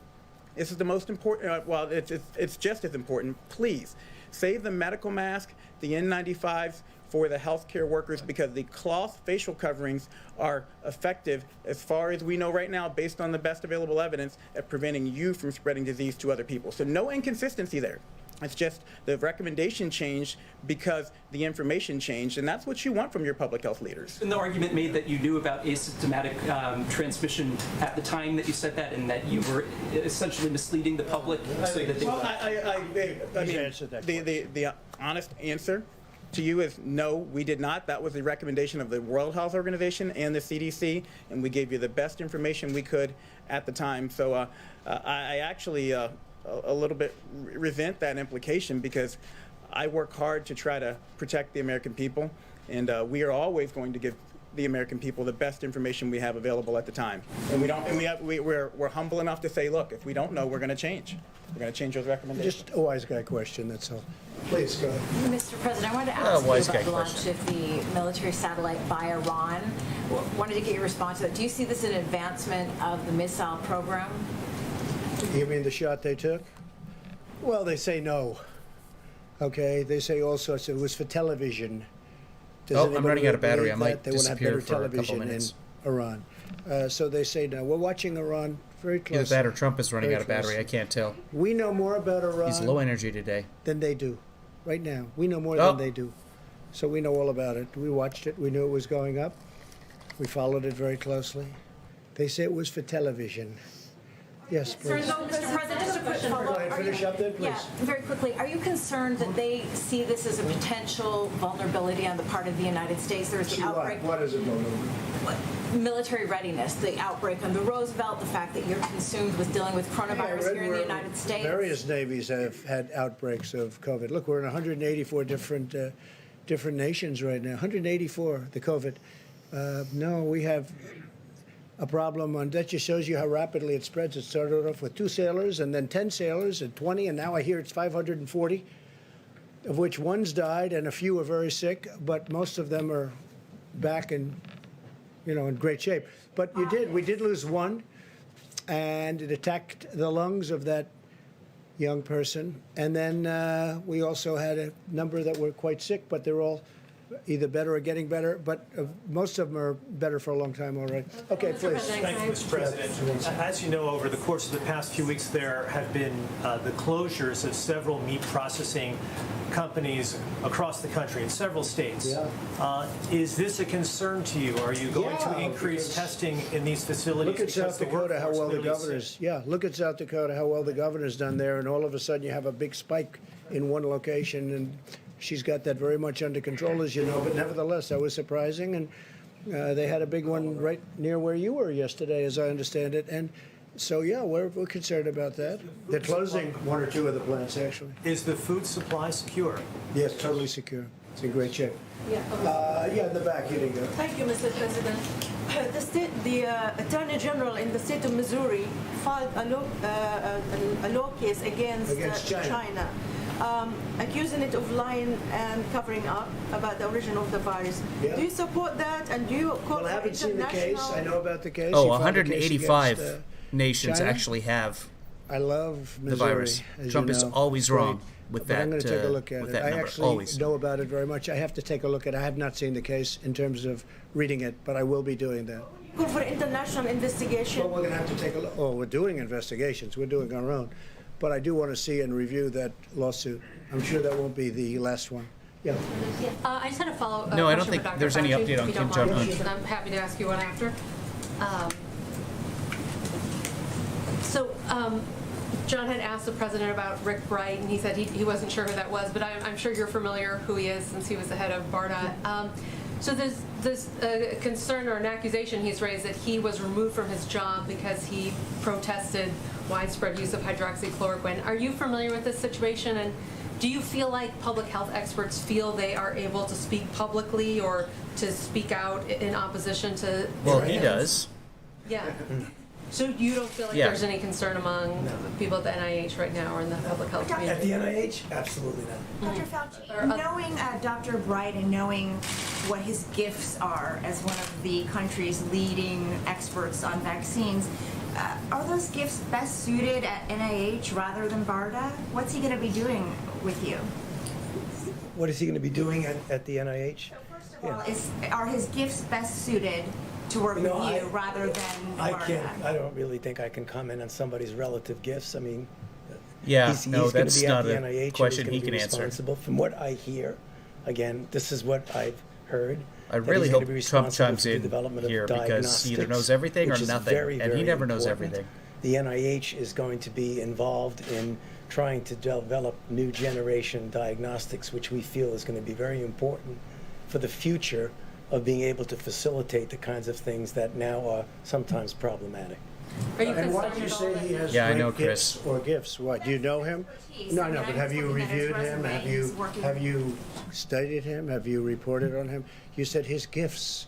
this is the most important, well, it's just as important. Please save the medical mask, the N95s, for the healthcare workers, because the cloth facial coverings are effective, as far as we know right now, based on the best available evidence, at preventing you from spreading disease to other people. So no inconsistency there. It's just the recommendation changed because the information changed, and that's what you want from your public health leaders. And the argument made that you knew about asymptomatic transmission at the time that you said that, and that you were essentially misleading the public so that they Well, I mean, the honest answer to you is no, we did not. That was the recommendation of the World Health Organization and the CDC, and we gave you the best information we could at the time. So I actually a little bit resent that implication, because I work hard to try to protect the American people, and we are always going to give the American people the best information we have available at the time. And we don't. And we're humble enough to say, look, if we don't know, we're going to change. We're going to change those recommendations. Just a wise guy question, that's all. Please, go ahead. Mr. President, I wanted to ask you wise about guy the launch question. of the military satellite by Iran. Wanted to get your response to that. Do you see this as an advancement of the missile program? You mean the shot they took? Well, they say no. Okay, they say all sorts. It was for television. Does Oh, I'm anybody running out of battery. believe I might that? They want to have disappear better for a couple television, minutes. Iran. So they say no. We're watching Iran very closely. Either that or Trump is running Very out of battery. closely. I can't tell. We know more about Iran. He's low energy today. Than they do, right now. We know more Oh. than they do. So we know all about it. We watched it. We knew it was going up. We followed it very closely. They say it was for television. Yes, please. Mr. President, just a quick follow-up. Go ahead, finish up then, please. Yeah, very quickly. Are you concerned that they see this as a potential vulnerability on the part of the United States? There's the outbreak. What is it going Military readiness, the outbreak on the Roosevelt, the fact that you're consumed with dealing with coronavirus here in the United States. Various navies have had outbreaks of COVID. Look, we're in 184 different nations right now. 184, the COVID. No, we have a problem on that. Just shows you how rapidly it spreads. It started off with 2 sailors and then 10 sailors and 20, and now I hear it's 540, of which one's died and a few are very sick, but most of them are back in great shape. But we did lose one, and it attacked the lungs of that young person. And then we also had a number that were quite sick, but they're all either better or getting better, but most of them are better for a long time already. Okay, please. Thank you, Mr. President. As you know, over the course of the past few weeks, there have been the closures of several meat processing companies across the country in several states. Yeah. Is this a concern to you? Are you going to increase testing in these facilities? Look at South Dakota, how well the governor's. governor's. Yeah, look at South Dakota, how well the governor's done there, and all of a sudden you have a big spike in one location, and she's got that very much under control, as you know. But nevertheless, that was surprising, and they had a big one right near where you were yesterday, as I understand it. And so, yeah, we're concerned about that. They're closing 1 or 2 of the plants, actually. Is the food supply secure? Yes, totally secure. It's in great shape. Yeah, in the back, here you go. Thank you, Mr. President. The Attorney General in the state of Missouri filed a law case against China. Accusing it of lying and covering up about the origin of the virus. Yeah. Do you support that, and do you call Well, I for haven't seen the case. international- I know about the case. Oh, He filed a case 185 against, nations China. actually have I love Missouri, the virus. as Trump you is know. always Great. wrong with But that. I'm going to take a look at with it. that I number. actually Always. know about it very much. I have to take a look at it. I have not seen the case in terms of reading it, but I will be doing that. Call for international investigation. Well, we're going to have to take a look. Oh, we're doing investigations. We're doing our own. But I do want to see and review that lawsuit. I'm sure that won't be the last one. Yeah. I just had a follow-up No, I don't question think for Dr. there's any Fauci, update if on you Kim don't mind, Jong-un. and I'm happy to ask you one after. John had asked the president about Rick Bright, and he said he wasn't sure who that was, but I'm sure you're familiar who he is since he was the head of BARDA. So there's this concern or an accusation he's raised that he was removed from his job because he protested widespread use of hydroxychloroquine. Are you familiar with this situation, and do you feel like public health experts feel they are able to speak publicly or to speak out in opposition to? Well, he does. Yeah. So you don't feel like there's any concern among people at the NIH right now or in the public health community? At the NIH? Absolutely not. Dr. Fauci, knowing Dr. Bright and knowing what his gifts are as one of the country's leading experts on vaccines, are those gifts best suited at NIH rather than BARDA? What's he going to be doing with you? What is he going to be doing at the NIH? Well, are his gifts best suited to work with you rather than BARDA? I don't really think I can comment on somebody's relative gifts. I mean, Yeah, he's no, going that's to be not at the a NIH and question he's he going to can be answer. responsible. From what I hear, again, this is what I've heard. I that really he's hope gonna be Trump responsible chimes for the in development of here because he either knows diagnostics, everything or which is nothing, very, and he very never knows important. everything. The NIH is going to be involved in trying to develop new generation diagnostics, which we feel is going to be very important for the future of being able to facilitate the kinds of things that now are sometimes problematic. Are you And why do concerned you at all say that- he has Yeah, I great know, gifts Chris. or gifts? What, do you know him? No, no, but have you reviewed him? Have you studied him? Have you reported on him? You said his gifts.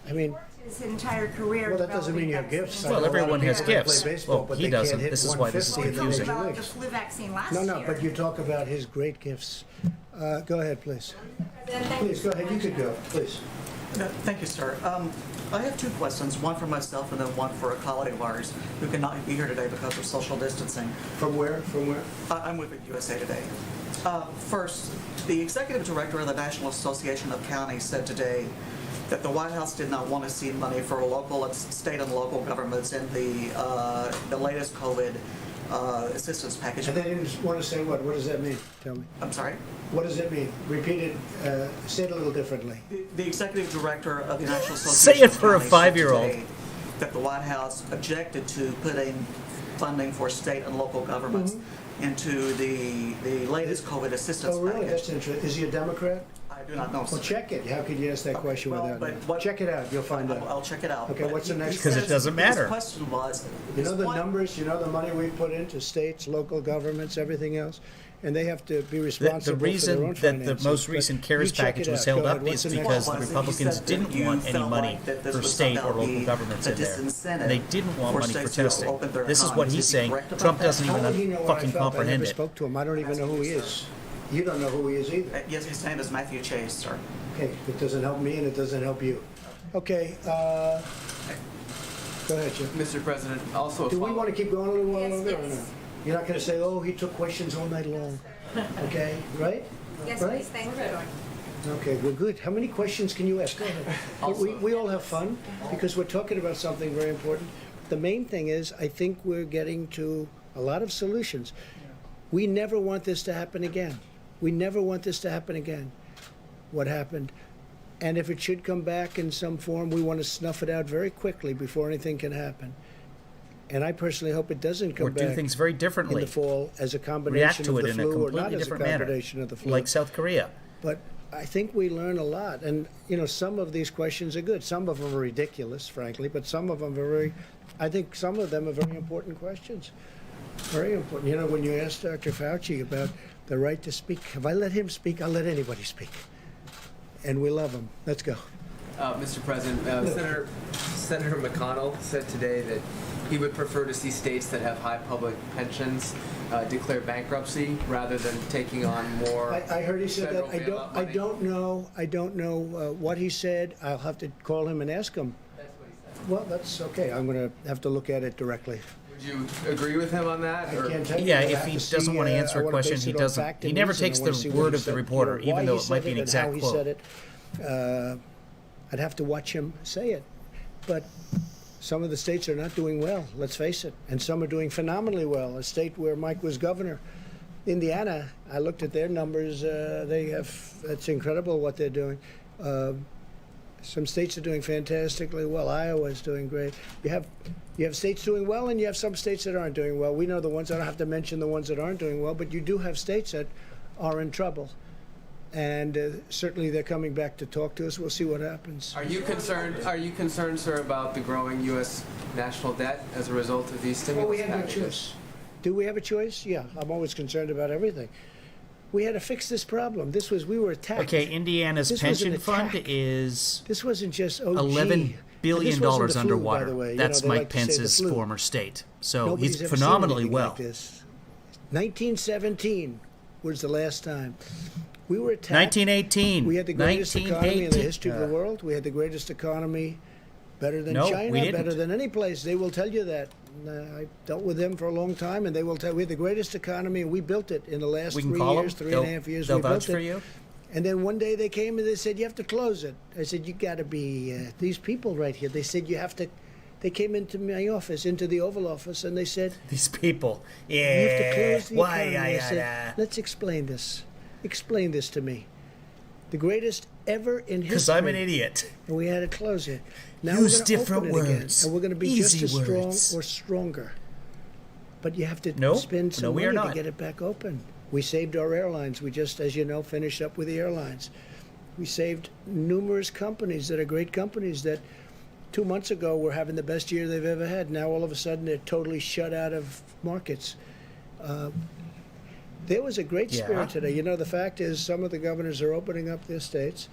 I mean, His entire career. well, that doesn't mean you have developing gifts. vaccines. Well, I know a lot of everyone has people that gifts. play baseball, Well, but he they doesn't. can't hit This is why this is 150 in the confusing. major About leagues. the flu vaccine last No, year. no, but you talk about his great gifts. Go ahead, please. Please, go ahead. You could go, please. Thank you, sir. I have two questions, one for myself and then one for a colleague of ours who cannot be here today because of social distancing. From where? I'm with USA Today. First, the executive director of the National Association of Counties said today that the White House did not want to see money for local, state and local governments in the latest COVID assistance package. And they didn't want to say what? What does that mean? Tell me. I'm sorry? What does it mean? Repeat it, say it a little differently. The executive director of the National Say Association it for a of Counties said 5-year-old. today that the White House objected to putting funding for state and local governments into the latest COVID assistance Oh, really? package. That's interesting. Is he a Democrat? I do not know. Well, check it. How could you ask that question without knowing? Check it out. You'll find out. I'll check it out. Okay, But what's the he next? says- Because it doesn't matter. His question was, You know his the point- numbers, you know the money we put into states, local governments, everything else, and they have to be responsible The for their reason own that the finances. most But recent you CARES check package it was out. held Go up ahead. What's is the next because one? the He said Republicans that didn't you want any felt money like that this for was state or somehow local be governments a in there. disincentive And they didn't want for money for states to testing. open their This is what economies. he's Is he saying. correct about Trump that? doesn't How even would he know what I fucking felt? I comprehend never it. spoke to him. I don't even know who he is. You don't know who he is either. Yes, his name is Matthew Chase, sir. Okay, it doesn't help me and it doesn't help you. Okay, go ahead, Jim. Mr. President, also Do we want to keep going a little while longer or not? You're not going to say, oh, he took questions all night long. Okay, right? Yes, Right? please, thank you. Okay, well, good. How many questions can you ask? Go ahead. But we all have fun because we're talking about something very important. The main thing is, I think we're getting to a lot of solutions. We never want this to happen again. We never want this to happen again, what happened. And if it should come back in some form, we want to snuff it out very quickly before anything can happen. And I personally hope it doesn't come Or back do things very differently. in the fall as a React combination to of it the in a flu or not completely as a different manner. combination of the flu. Like South Korea. But I think we learn a lot. And, you know, some of these questions are good. Some of them are ridiculous, frankly, but some of them are very, I think some of them are very important questions. Very important. You know, when you asked Dr. Fauci about the right to speak, if I let him speak, I'll let anybody speak. And we love him. Let's go. Mr. President, Senator McConnell said today that he would prefer to see states that have high public pensions declare bankruptcy rather than taking on more. I heard he said that. federal bailout money. I don't know what he said. I'll have to call him and ask him. That's what he said. Well, that's okay. I'm going to have to look at it directly. Would you agree with him on that? I can't tell you. Yeah, I if have he to doesn't see, want to I answer a wanna question, base he it on doesn't. fact He and never reason. I takes wanna the see what word he of the said, reporter, why even though he it said might be an and exact how he quote. said it. I'd have to watch him say it. But some of the states are not doing well, let's face it. And some are doing phenomenally well. A state where Mike was governor, Indiana, I looked at their numbers. It's incredible what they're doing. Some states are doing fantastically well. Iowa's doing great. You have states doing well, and you have some states that aren't doing well. We know the ones. I don't have to mention the ones that aren't doing well, but you do have states that are in trouble. And certainly they're coming back to talk to us. We'll see what happens. Are you concerned, sir, about the growing U.S. national debt as a result of these stimulus Well, we have no packages? choice. Do we have a choice? Yeah, I'm always concerned about everything. We had to fix this problem. We were attacked. Okay, Indiana's This was an pension fund attack. is This wasn't just oh, $11 gee. billion And this wasn't the flu, underwater. by the way. You That's know, they Mike like to say the Pence's flu. former state. So Nobody's he's ever seen phenomenally anything well. like this. 1917 was the last time. We were attacked. 1918. We had the greatest economy in the 1918. history of the world. We had the greatest economy, better than No, China, we didn't. better than any place. They will tell you that. I dealt with them for a long time, and they will tell we had the greatest economy, and we built it in the last We can 3 call years, them. 3.5 years. They'll we vouch built for it. you. And then one day they came and they said, you have to close it. I said, you got to be, these people right here. They said, you have to, they came into my office, into the Oval Office, and they said, These people. you have to Yeah. close the Why? economy. I said, let's explain this. Explain this to me. The greatest ever in history. Because I'm an idiot. And we had to close it. Now Use we're gonna different open it again, words. and we're going to be Easy just as strong words. or stronger. But you have to No. spend some No, we money are to not. get it back open. We saved our airlines. We just, as you know, finished up with the airlines. We saved numerous companies that are great companies that 2 months ago were having the best year they've ever had. Now all of a sudden they're totally shut out of markets. There was a great spirit today. You know, the fact is some of the governors are opening up their states.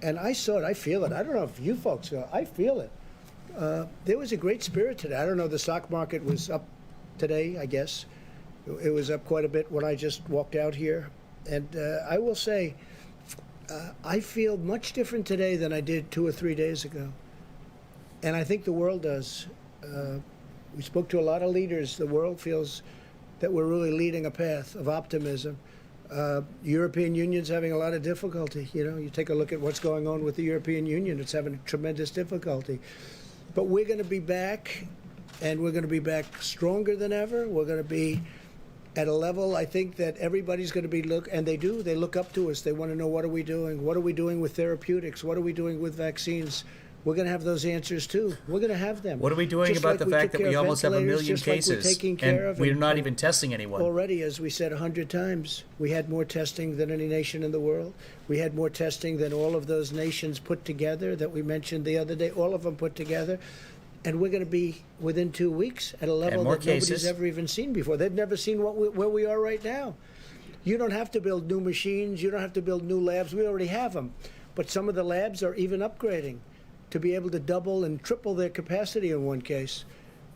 And I saw it. I feel it. I don't know if you folks go. I feel it. There was a great spirit today. I don't know. The stock market was up today, I guess. It was up quite a bit when I just walked out here. And I will say, I feel much different today than I did 2 or 3 days ago. And I think the world does. We spoke to a lot of leaders. The world feels that we're really leading a path of optimism. European Union's having a lot of difficulty. You know, you take a look at what's going on with the European Union. It's having tremendous difficulty. But we're going to be back, and we're going to be back stronger than ever. We're going to be at a level, I think, that everybody's going to be and they do. They look up to us. They want to know, what are we doing? What are we doing with therapeutics? What are we doing with vaccines? We're going to have those answers, too. We're going to have them. What are we doing Just about like the we fact took that care we of almost have a ventilators, million just like we're cases, taking care and of we're not even testing anyone? Already, as we said 100 times, we had more testing than any nation in the world. We had more testing than all of those nations put together that we mentioned the other day, all of them put together. And we're going to be, within 2 weeks, at a level that nobody's ever even seen before. They've never seen where we are right now. You don't have to build new machines. You don't have to build new labs. We already have them. But some of the labs are even upgrading to be able to double and triple their capacity in one case.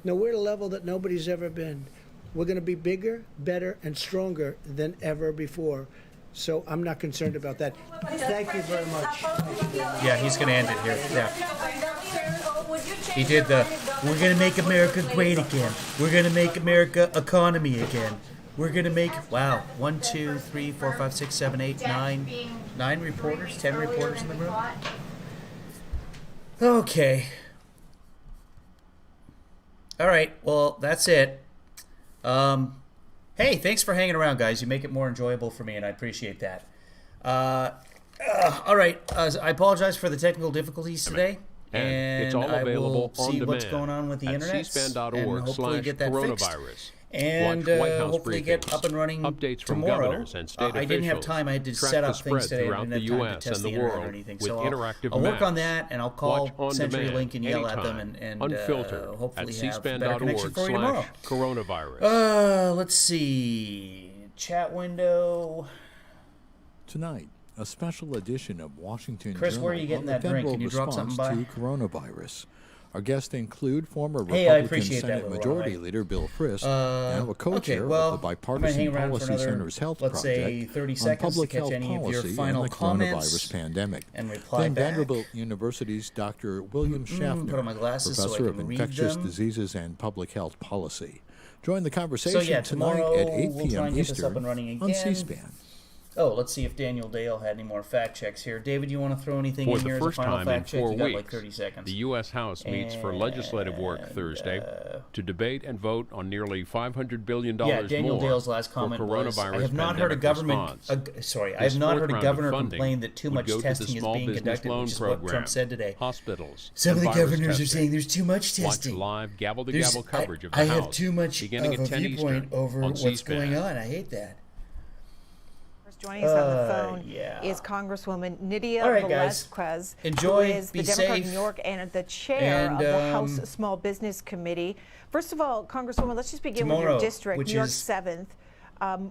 Now, we're at a level that nobody's ever been. We're going to be bigger, better, and stronger than ever before. So I'm not concerned about that. Thank you very much. Yeah, he's going to end it here. Yeah. He did the, we're going to make America great again. We're going to make America economy again. We're going to make, wow, 1, 2, 3, 4, 5, 6, 7, 8, 9 reporters, 10 reporters in the room. Okay. All right, well, that's it. Hey, thanks for hanging around, guys. You make it more enjoyable for me, and I appreciate that. All right, I apologize for the technical difficulties today. And it's all available I will see on what's demand going on with the at internet, and hopefully get that fixed. cspan.org/coronavirus. And Watch White House hopefully get up and running updates from tomorrow. governors and state I didn't have officials. time. I had to Track set the up things spread today. I throughout didn't the have time US to test and the the internet or world anything. with So interactive I'll work on maps. that, and I'll call Watch on CenturyLink demand, and yell at them, anytime, and unfiltered hopefully at have better connection for you tomorrow. cspan.org/coronavirus. Let's see. Chat window. Tonight, a special edition of Washington Chris, Journal where are you getting on the that drink? federal Can you drop response something by? to coronavirus. Our guests include former Hey, I Republican appreciate that, Senate little Majority Ronnie. Leader Bill Frist, now a co-chair okay, well, of the I'm gonna Bipartisan hang around for Policy another, Center's Health let's Project say 30 on seconds public to catch health any of your policy final and the comments coronavirus pandemic. and reply then back. Vanderbilt University's Dr. William Schaffner, put on my glasses so I Professor can of read Infectious them. Diseases and Public Health Policy. Join the conversation So yeah, tonight tomorrow at 8 we'll try p.m. and get this up Eastern and running on again. C-SPAN. Oh, let's see if Daniel Dale had any more fact checks here. David, you want to throw anything For in the here as a first final time in fact check? 4 You got weeks, like 30 seconds. the U.S. House meets for legislative work Thursday to debate and vote on nearly $500 billion Yeah, Daniel more Dale's last for comment was, coronavirus I have not heard a pandemic government, response. I This have not fourth heard a round of governor funding complain that too would much go to the testing is Small being Business conducted, Loan which is what Program, Trump said today. hospitals, Some of and the virus governors are testing. saying there's too much testing. Watch live gavel-to-gavel There's- coverage of the I House have too much beginning of at a 10 viewpoint Eastern over on what's C-SPAN. going on. I hate that. Joining us on the phone yeah. is Congresswoman Nydia All right, guys. Velazquez, Enjoy, who is be the Democrat safe. of New York and the chair And, of the House Small Business Committee. First of all, Congresswoman, let's just begin with Tomorrow, your district, which New York is 7th.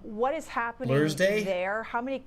What is happening Thursday? there? How many